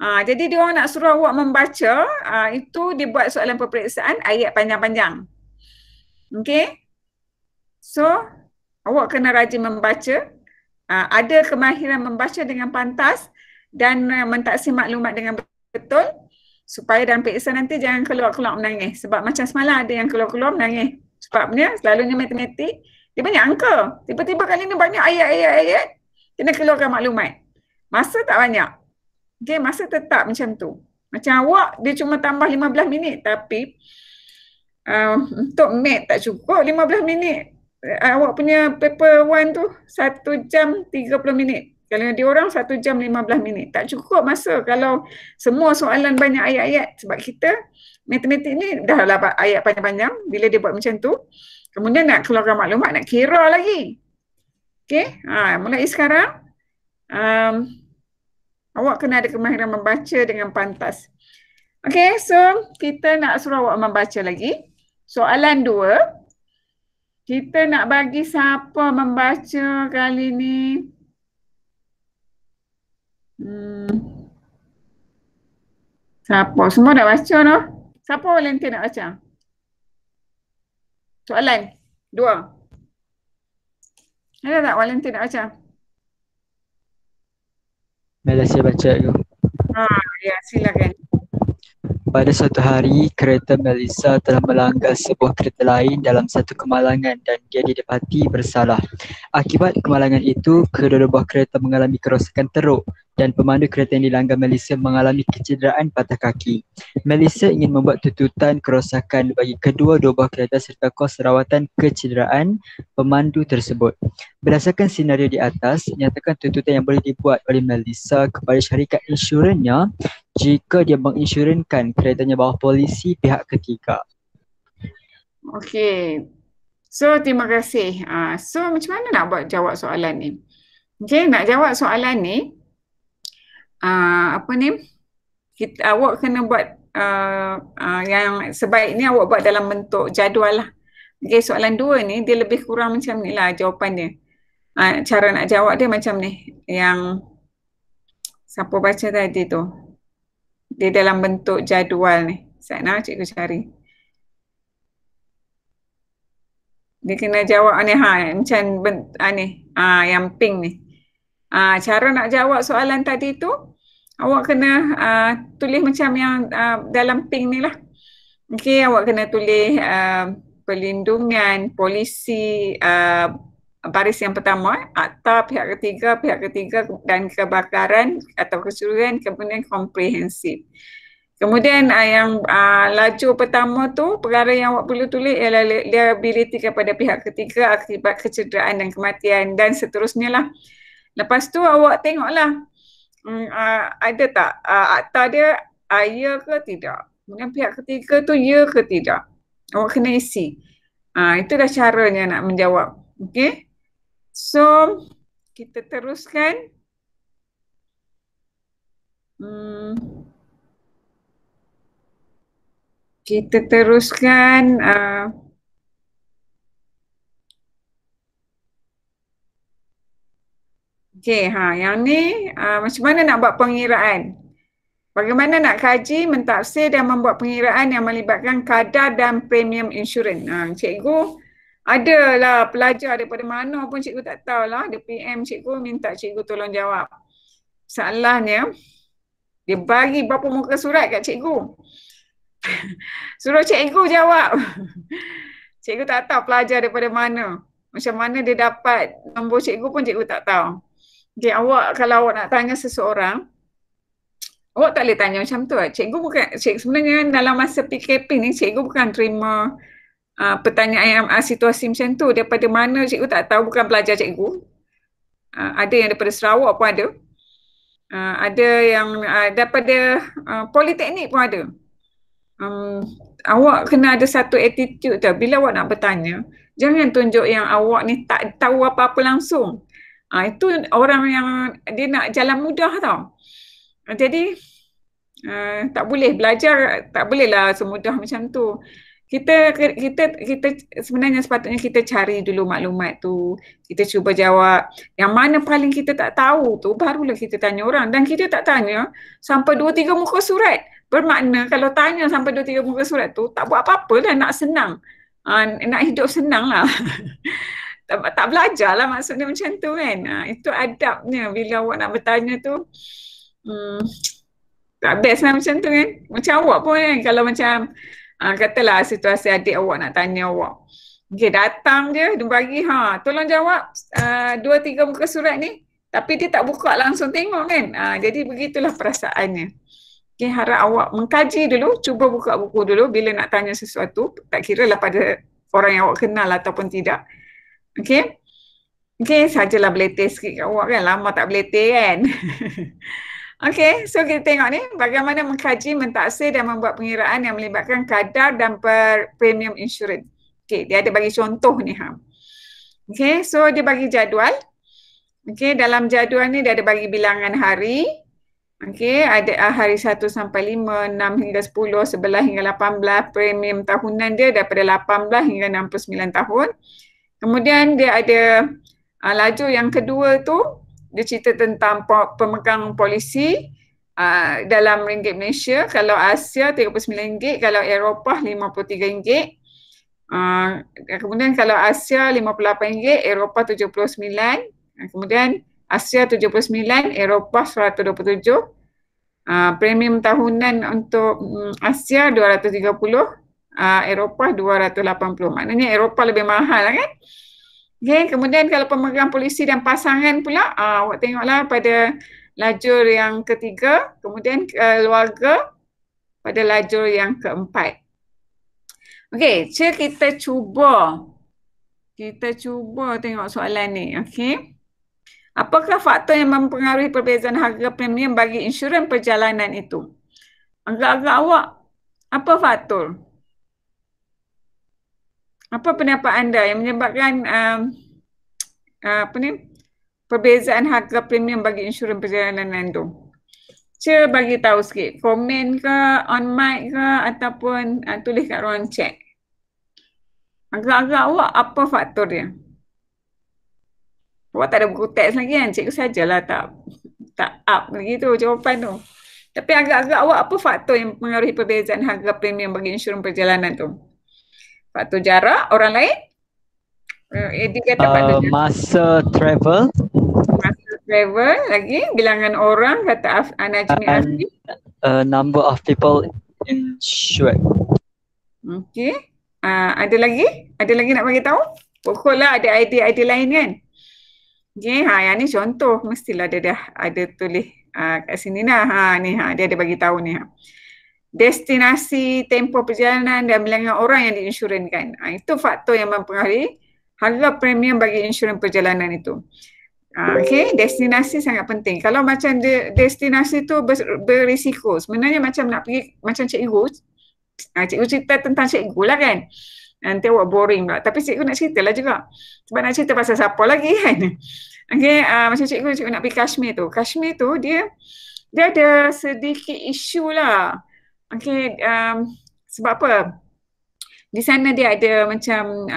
Jadi dia orang nak suruh awak membaca, itu dibuat soalan peperiksaan ayat panjang-panjang. Okay. So, awak kena rajin membaca, ada kemahiran membaca dengan pantas dan mentaksir maklumat dengan betul supaya dalam peperiksaan nanti jangan keluar-keluar menangis. Sebab macam semalam ada yang keluar-keluar menangis. Sebabnya selalunya matematik, dia banyak angka. Tiba-tiba kali ni banyak ayat-ayat, kena keluarkan maklumat. Masa tak banyak. Okay, masa tetap macam tu. Macam awak, dia cuma tambah 15 minit tapi untuk mat tak cukup 15 minit. Awak punya paper 1 tu 1 jam 30 minit. Kalau dia orang 1 jam 15 minit. Tak cukup masa kalau semua soalan banyak ayat-ayat. Sebab kita matematik ni dah lah ayat panjang-panjang. Bila dia buat macam tu, kemudian nak keluarkan maklumat, nak kira lagi. Okay, mulai sekarang awak kena ada kemahiran membaca dengan pantas. Okay, so kita nak suruh awak membaca lagi. Soalan 2. Kita nak bagi siapa membaca kali ni? Siapa? Semua dah baca no? Siapa volunteer nak baca? Soalan 2. Ada tak volunteer nak baca?
Mela, saya baca tu.
Ya, silakan.
Pada suatu hari, kereta Melissa telah melanggar sebuah kereta lain dalam satu kemalangan dan dia didapati bersalah. Akibat kemalangan itu, kedua-dua buah kereta mengalami kerosakan teruk dan pemandu kereta yang dilanggar Melissa mengalami kecederaan patah kaki. Melissa ingin membuat tuntutan kerosakan bagi kedua-dua buah kereta serta kos rawatan kecederaan pemandu tersebut. Berdasarkan senario di atas, nyatakan tuntutan yang boleh dibuat oleh Melissa kepada syarikat insurannya jika dia menginsurankan keretanya bawah polisi pihak ketiga.
Okey. So, terima kasih. So, macam mana nak buat jawab soalan ni? Okey, nak jawab soalan ni, awak kena buat yang sebaiknya awak buat dalam bentuk jadual lah. Okey, soalan 2 ni, dia lebih kurang macam ni lah jawapan dia. Cara nak jawab dia macam ni. Yang siapa baca tadi tu? Dia dalam bentuk jadual ni. Sana cikgu cari. Dia kena jawab ni macam yang pink ni. Cara nak jawab soalan tadi tu, awak kena tulis macam yang dalam pink ni lah. Okey, awak kena tulis perlindungan, polisi, baris yang pertama, akta pihak ketiga dan kebakaran atau kecurian, kemudian komprehensif. Kemudian yang laju pertama tu, perkara yang awak perlu tulis ialah liability kepada pihak ketiga akibat kecederaan dan kematian dan seterusnya lah. Lepas tu awak tengoklah ada tak akta dia ya ke tidak. Kemudian pihak ketiga tu ya ke tidak. Awak kena isi. Itu dah caranya nak menjawab. Okey. So, kita teruskan. Kita teruskan. Okey, yang ni macam mana nak buat pengiraan? Bagaimana nak kaji, mentafsir dan membuat pengiraan yang melibatkan kadar dan premium insurans. Cikgu adalah pelajar daripada mana pun cikgu tak tahu lah. Dia PM cikgu, minta cikgu tolong jawab. Masalahnya, dia bagi berapa muka surat kat cikgu. Suruh cikgu jawab. Cikgu tak tahu pelajar daripada mana. Macam mana dia dapat nombor cikgu pun cikgu tak tahu. Okay, kalau awak nak tanya seseorang, awak tak boleh tanya macam tu. Sebenarnya dalam masa PKP ni, cikgu bukan terima pertanyaan situasi macam tu. Daripada mana cikgu tak tahu, bukan pelajar cikgu. Ada yang daripada Sarawak pun ada. Ada yang daripada Politeknik pun ada. Awak kena ada satu attitude tu. Bila awak nak bertanya, jangan tunjuk yang awak ni tak tahu apa-apa langsung. Itu orang yang dia nak jalan mudah tau. Jadi tak boleh belajar, tak bolehlah semudah macam tu. Kita sebenarnya sepatutnya kita cari dulu maklumat tu. Kita cuba jawab. Yang mana paling kita tak tahu tu barulah kita tanya orang. Dan kita tak tanya sampai 2-3 muka surat. Bermakna kalau tanya sampai 2-3 muka surat tu tak buat apa-apa lah, nak senang. Nak hidup senang lah. tak belajar lah maksudnya macam tu kan. Itu adabnya bila awak nak bertanya tu. Tak best lah macam tu kan. Macam awak pun kan, kalau macam katalah situasi adik awak nak tanya awak. Okay, datang je, dia bagi, tolong jawab 2-3 muka surat ni. Tapi dia tak buka langsung tengok kan. Jadi begitulah perasaannya. Okay, harap awak mengkaji dulu, cuba buka buku dulu bila nak tanya sesuatu. Tak kira lah pada orang yang awak kenal ataupun tidak. Okay. Okay, sajalah beletih sikit kat awak kan. Lama tak beletih kan. Okay, so kita tengok ni bagaimana mengkaji, mentaksir dan membuat pengiraan yang melibatkan kadar dan premium insurans. Okay, dia ada bagi contoh ni. Okay, so dia bagi jadual. Okay, dalam jadual ni dia ada bagi bilangan hari. Okay, ada hari 1 sampai 5, 6 hingga 10, 11 hingga 18. Premium tahunan dia daripada 18 hingga 69 tahun. Kemudian dia ada laju yang kedua tu. Dia cerita tentang pemegang polisi dalam ringgit Malaysia. Kalau Asia RM39, kalau Eropah RM53. Kemudian kalau Asia RM58, Eropah RM79. Kemudian Asia RM79, Eropah RM127. Premium tahunan untuk Asia RM230, Eropah RM280. Maknanya Eropah lebih mahal kan? Okay, kemudian kalau pemegang polisi dan pasangan pula, awak tengoklah pada lajur yang ketiga, kemudian keluarga pada lajur yang keempat. Okay, kita cuba tengok soalan ni. Okay. Apakah faktor yang mempengaruhi perbezaan harga premium bagi insurans perjalanan itu? Agak-agak awak, apa faktor? Apa pendapat anda yang menyebabkan perbezaan harga premium bagi insurans perjalanan tu? Cuba bagi tahu sikit. Komen ke, on mic ke, ataupun tulis kat ruang chat. Agak-agak awak apa faktor dia? Awak tak ada buku teks lagi kan? Cikgu sajalah tak up lagi tu jawapan tu. Tapi agak-agak awak apa faktor yang mempengaruhi perbezaan harga premium bagi insurans perjalanan tu? Faktor jarak orang lain? Dia kata faktor
masa travel.
Masa travel lagi. Bilangan orang kata Najmi Afri.
Number of people insured.
Okay. Ada lagi? Ada lagi nak bagi tahu? Pokoklah ada idea-idea lain kan? Okay. Yang ni contoh. Mestilah dia dah ada tulis kat sini lah. Dia ada bagi tahu ni. Destinasi, tempoh perjalanan dan bilangan orang yang diinsurankan. Itu faktor yang mempengaruhi harga premium bagi insurans perjalanan itu. Okay, destinasi sangat penting. Kalau macam destinasi tu berisiko, sebenarnya macam nak pergi, macam cikgu cerita tentang cikgu lah kan. Nanti awak boring pula. Tapi cikgu nak cerita lah juga. Sebab nak cerita pasal siapa lagi kan. Okay, macam cikgu nak pergi Kashmir tu. Kashmir tu dia ada sedikit isu lah. Okay, sebab apa? Di sana dia ada macam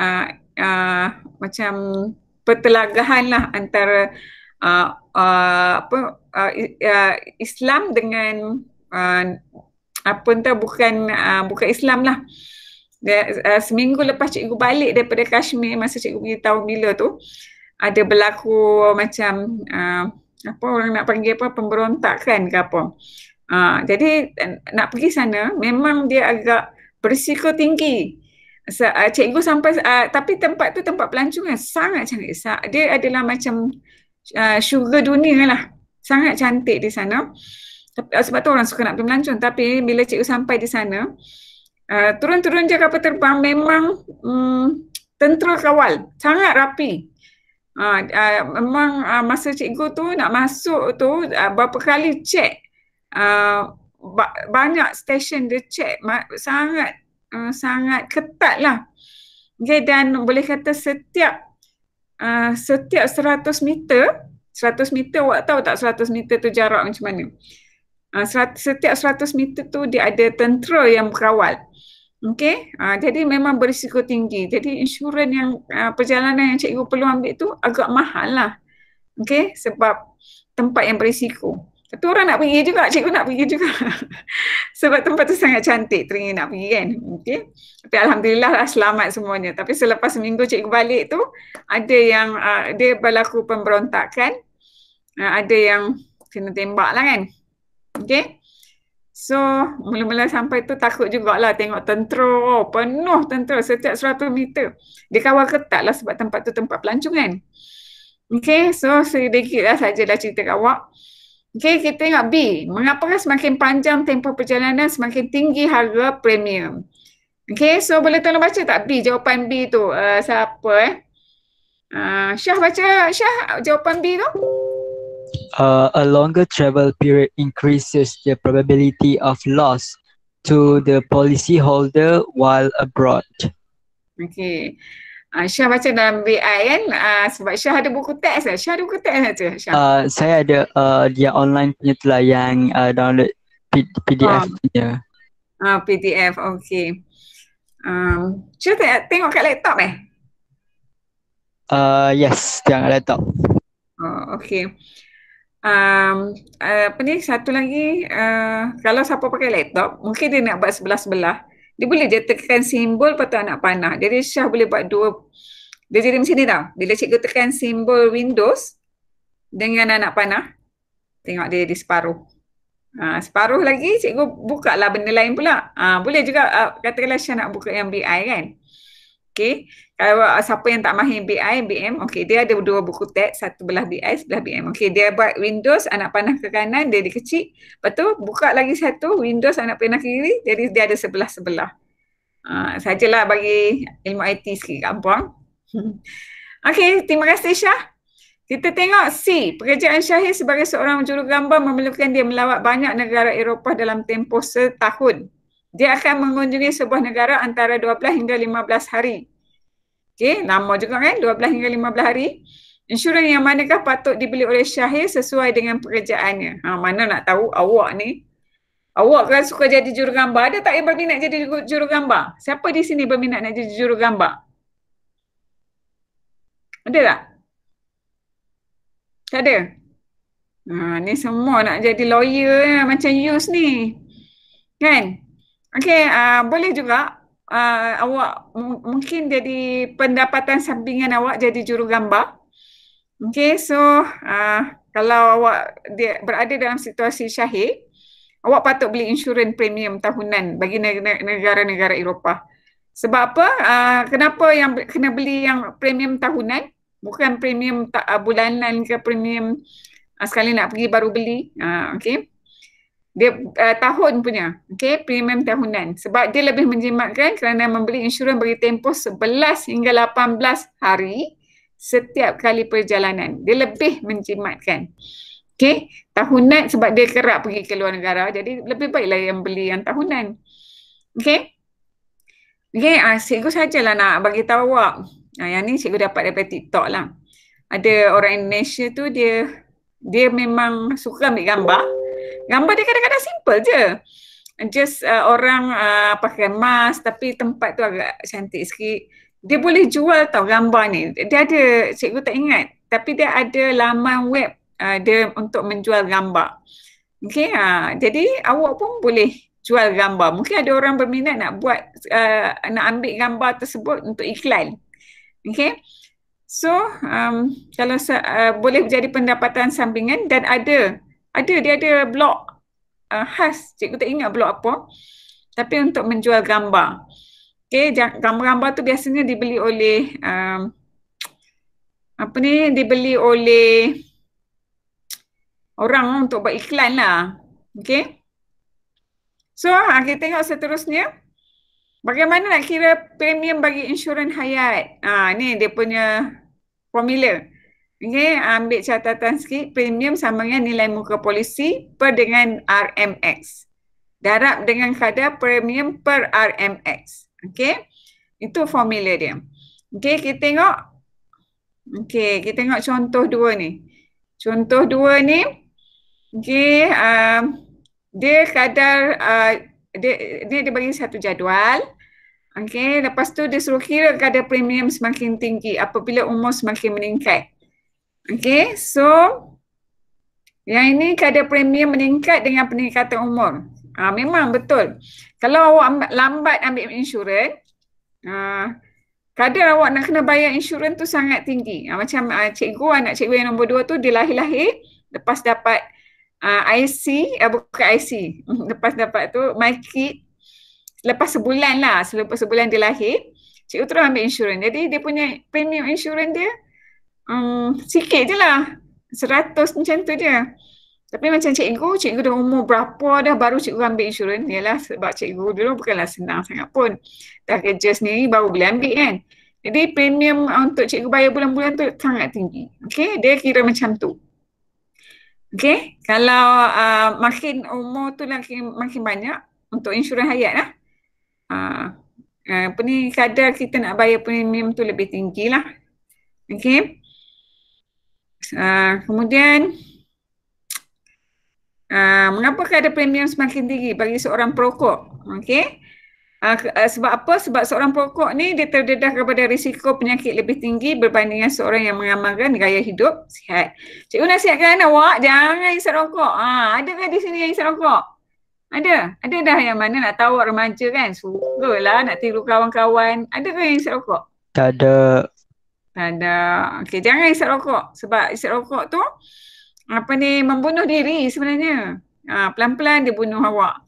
pertelagahan lah antara Islam dengan bukan Islam lah. Seminggu lepas cikgu balik daripada Kashmir, masa cikgu pergi tahun bila tu, ada berlaku macam orang nak panggil pemberontakan ke apa. Jadi nak pergi sana memang dia agak berisiko tinggi. Cikgu sampai tapi tempat tu tempat pelancongan sangat cantik. Dia adalah macam syurga dunia lah. Sangat cantik di sana. Sebab tu orang suka nak pergi melancong. Tapi bila cikgu sampai di sana, turun-turun je kapal terbang memang tentera kawal. Sangat rapi. Memang masa cikgu tu nak masuk tu berapa kali cek. Banyak stesen dia cek, sangat ketat lah. Okay, dan boleh kata setiap 100 meter awak tahu tak 100 meter tu jarak macam mana? Setiap 100 meter tu dia ada tentera yang berkawal. Okey, jadi memang berisiko tinggi. Jadi insurans yang perjalanan yang cikgu perlu ambil tu agak mahal lah. Okey, sebab tempat yang berisiko. Tapi orang nak pergi juga, cikgu nak pergi juga. Sebab tempat tu sangat cantik, teringin nak pergi kan. Okey. Tapi alhamdulillah lah selamat semuanya. Tapi selepas seminggu cikgu balik tu, ada yang dia berlaku pemberontakan, ada yang kena tembak lah kan. Okey. So, mula-mula sampai tu takut jugalah tengok tentera, penuh tentera setiap 100 meter. Dia kawal ketat lah sebab tempat tu tempat pelancongan. Okey, so sedikit lah sajalah cerita kat awak. Okey, kita tengok B. Mengapakah semakin panjang tempoh perjalanan semakin tinggi harga premium? Okey, so boleh tolong baca tak B, jawapan B tu? Siapa Syah baca, Syah jawapan B tu?
A longer travel period increases the probability of loss to the policyholder while abroad.
Okey. Syah baca dalam BI kan? Sebab Syah ada buku teks lah. Syah ada buku teks saja, Syah.
Saya ada dia online punya tu lah yang download PDF punya.
PDF, okey. Syah tengok kat laptop
Yes, tengok laptop.
Okey. Apa ni, satu lagi, kalau siapa pakai laptop, mungkin dia nak buat sebelah-sebelah. Dia boleh je tekan simbol lepas tu anak panah. Jadi Syah boleh buat dua. Dia jadi macam ni tau. Bila cikgu tekan simbol Windows dengan anak panah, tengok dia di separuh. Separuh lagi cikgu buka lah benda lain pula. Boleh juga katakanlah Syah nak buka yang BI kan. Okey. Kalau siapa yang tak mahir BI, BM, okey, dia ada dua buku teks, satu belah BI, sebelah BM. Okey, dia buat Windows, anak panah ke kanan, dia dikecil. Lepas tu buka lagi satu, Windows, anak panah ke kiri, jadi dia ada sebelah-sebelah. Sajalah bagi ilmu IT sikit gampang. Okey, terima kasih Syah. Kita tengok C. Pekerjaan Syahir sebagai seorang jurugambar memerlukan dia melawat banyak negara Eropah dalam tempoh setahun. Dia akan mengunjungi sebuah negara antara 12 hingga 15 hari. Okey, lama juga kan? 12 hingga 15 hari. Insurans yang manakah patut dibeli oleh Syahir sesuai dengan pekerjaannya? Mana nak tahu awak ni. Awak kan suka jadi jurugambar. Ada tak yang berminat jadi jurugambar? Siapa di sini berminat nak jadi jurugambar? Ada tak? Tak ada? Ni semua nak jadi lawyer macam Yus ni. Kan? Okey, boleh juga awak mungkin jadi pendapatan sampingan awak jadi jurugambar. Okey, so kalau awak berada dalam situasi Syahir, awak patut beli insurans premium tahunan bagi negara-negara Eropah. Sebab apa? Kenapa yang kena beli yang premium tahunan? Bukan premium bulanan ke premium sekali nak pergi baru beli. Okey. Dia tahun punya, okey, premium tahunan. Sebab dia lebih menjimatkan kerana membeli insurans bagi tempoh 11 hingga 18 hari setiap kali perjalanan. Dia lebih menjimatkan. Okey, tahunan sebab dia kerap pergi ke luar negara, jadi lebih baiklah yang beli yang tahunan. Okey. Okey, cikgu sajalah nak bagi tahu awak. Yang ni cikgu dapat daripada TikTok lah. Ada orang Indonesia tu dia memang suka ambil gambar. Gambar dia kadang-kadang simple je. Just orang pakai mask tapi tempat tu agak cantik sikit. Dia boleh jual tau gambar ni. Dia ada, cikgu tak ingat. Tapi dia ada laman web dia untuk menjual gambar. Okay, jadi awak pun boleh jual gambar. Mungkin ada orang berminat nak buat, nak ambil gambar tersebut untuk iklan. Okay. So, kalau boleh jadi pendapatan sampingan dan dia ada blog khas, cikgu tak ingat blog apa, tapi untuk menjual gambar. Okay, gambar-gambar tu biasanya dibeli oleh dibeli oleh orang untuk buat iklan lah. Okay. So, kita tengok seterusnya. Bagaimana nak kira premium bagi insurans hayat? Ni dia punya formula. Okay, ambil catatan sikit. Premium sama dengan nilai muka polisi per dengan RMX. Darab dengan kadar premium per RMX. Okay, itu formula dia. Okay, kita tengok. Okay, kita tengok contoh dua ni. Contoh dua ni, okay, dia kadar, dia bagi satu jadual. Okey, lepas tu dia suruh kira kadar premium semakin tinggi apabila umur semakin meningkat. Okey, so yang ini kadar premium meningkat dengan peningkatan umur. Memang betul. Kalau awak lambat ambil insurans, kadar awak nak kena bayar insurans tu sangat tinggi. Macam cikgu, anak cikgu yang nombor 2 tu, dia lahir lepas dapat IC, bukan IC, lepas dapat tu MyKid, lepas sebulan lah, selepas sebulan dia lahir, cikgu terus ambil insurans. Jadi dia punya premium insurans dia sikit je lah, 100 macam tu je. Tapi macam cikgu dah umur berapa dah baru cikgu ambil insurans. Yalah, sebab cikgu dulu bukanlah senang sangat pun. Dah kerja sendiri baru boleh ambil kan. Jadi premium untuk cikgu bayar bulan-bulan tu sangat tinggi. Okey, dia kira macam tu. Okey, kalau makin umur tu makin banyak untuk insurans hayat lah. Apa ni, kadar kita nak bayar premium tu lebih tinggi lah. Okey. Kemudian mengapa kadar premium semakin tinggi bagi seorang perokok? Okey. Sebab apa? Sebab seorang perokok ni dia terdedah kepada risiko penyakit lebih tinggi berbandingkan seorang yang mengamalkan gaya hidup sihat. Cikgu nasihatkan awak jangan hisap rokok. Adakah di sini yang hisap rokok? Ada? Ada dah yang mana nak tahu remaja kan? Sukalah nak tiru kawan-kawan. Adakah yang hisap rokok?
Tak ada.
Tak ada. Okey, jangan hisap rokok. Sebab hisap rokok tu membunuh diri sebenarnya. Pelan-pelan dia bunuh awak.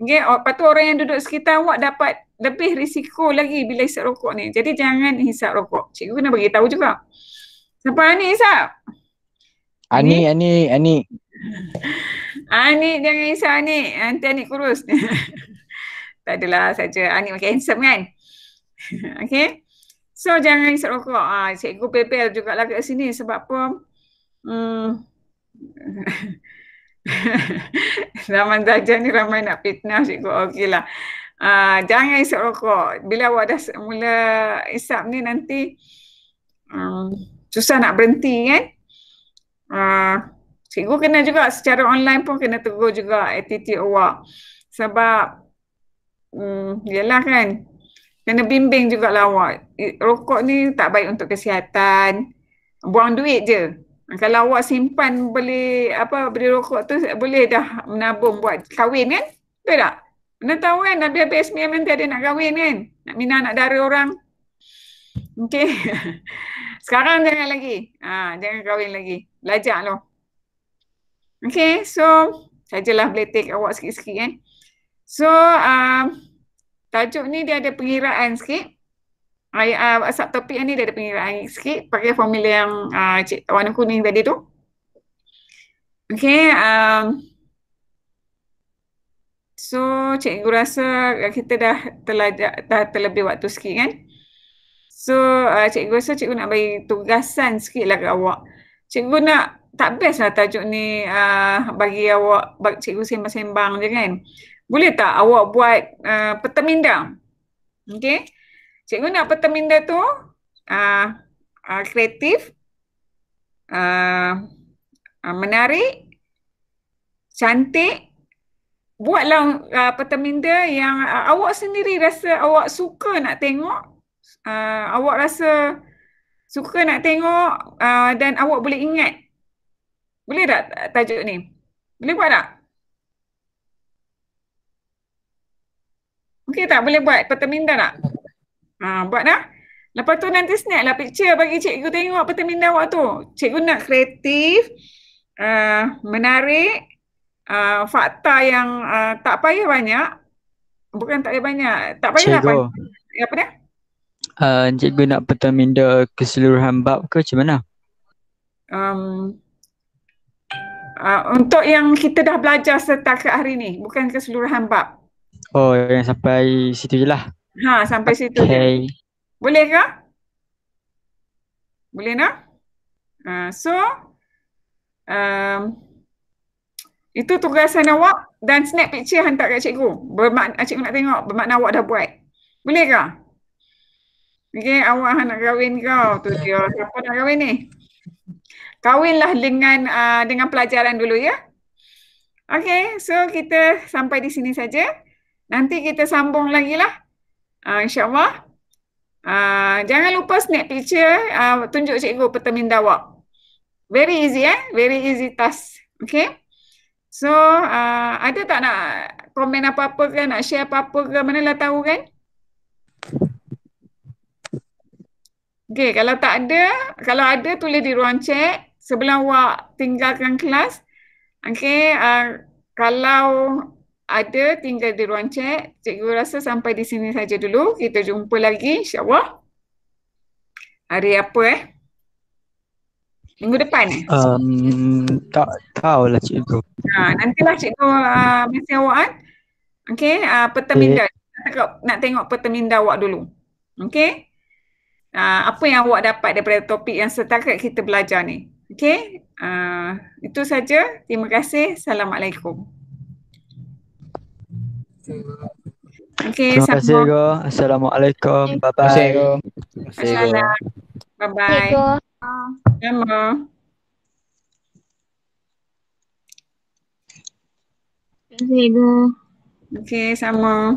Okay, lepas tu orang yang duduk sekitar awak dapat lebih risiko lagi bila hisap rokok ni. Jadi jangan hisap rokok. Cikgu kena bagi tahu juga. Siapa Ani hisap?
Ani.
Ani jangan hisap Ani. Nanti Ani kurus. Tak adalah saja. Ani makin handsome kan? Okay. So jangan hisap rokok. Cikgu bebel jugalah kat sini sebab apa? Zaman Dajjal ni ramai nak fitnah cikgu. Okeylah. Jangan hisap rokok. Bila awak dah mula hisap ni nanti susah nak berhenti kan. Cikgu kena juga secara online pun kena tegur juga attitude awak. Sebab yelah kan, kena bimbing jugalah awak. Rokok ni tak baik untuk kesihatan. Buang duit je. Kalau awak simpan beli rokok tu boleh dah menabung buat kahwin kan? Betul tak? Mana tahu kan habis-habis SPM nanti ada nak kahwin kan? Nak minah nak dara orang. Okey. Sekarang jangan lagi. Jangan kahwin lagi. Belajar loh. Okey, so sajalah boleh take awak sikit-sikit kan. So tajuk ni dia ada pengiraan sikit. Subtopik ni dia ada pengiraan sikit pakai formula yang warna kuning tadi tu. Okay. So cikgu rasa kita dah terlebih waktu sikit kan. So cikgu rasa cikgu nak bagi tugasan sikit lah kat awak. Cikgu nak, tak best lah tajuk ni bagi awak, cikgu sembang-sembang je kan. Boleh tak awak buat peta minda? Okay. Cikgu nak peta minda tu kreatif, menarik, cantik. Buatlah peta minda yang awak sendiri rasa awak suka nak tengok, awak rasa suka nak tengok dan awak boleh ingat. Boleh tak tajuk ni? Boleh buat tak? Okey tak? Boleh buat peta minda tak? Buat dah. Lepas tu nanti snap lah picture bagi cikgu tengok peta minda awak tu. Cikgu nak kreatif, menarik, fakta yang tak payah banyak. Bukan tak payah banyak. Tak payah
Cikgu.
Apa dia?
Cikgu nak peta minda keseluruhan bab ke macam mana?
Untuk yang kita dah belajar setakat hari ni. Bukan keseluruhan bab.
Oh, yang sampai situ je lah.
Sampai situ je. Boleh ke? Boleh nak? So, itu tugasan awak dan snap picture hantar kat cikgu. Cikgu nak tengok bermakna awak dah buat. Boleh ke? Okay, awak nak kahwin kau. Tu dia. Siapa nak kahwin ni? Kahwinlah dengan pelajaran dulu ya. Okay, so kita sampai di sini saja. Nanti kita sambung lagi lah InsyaAllah. Jangan lupa snap picture, tunjuk cikgu peta minda awak. Very easy very easy task. Okay. So ada tak nak komen apa-apa ke, nak share apa-apa ke, manalah tahu kan? Okay, kalau tak ada, kalau ada tulis di ruang chat sebelum awak tinggalkan kelas. Okay, kalau ada tinggal di ruang chat. Cikgu rasa sampai di sini saja dulu. Kita jumpa lagi insya-Allah. Hari apa minggu depan
Tak tahulah cikgu.
Nantilah cikgu mesej awak kan. Okey, peta minda. Nak tengok peta minda awak dulu. Okey. Apa yang awak dapat daripada topik yang setakat kita belajar ni. Okey. Itu saja. Terima kasih. Assalamualaikum. Okey,
Terima kasih cikgu. Assalamualaikum. Bye bye.
Terima
kasih cikgu.
Bye bye. Sama.
Terima kasih, Cikgu.
Okey, sama.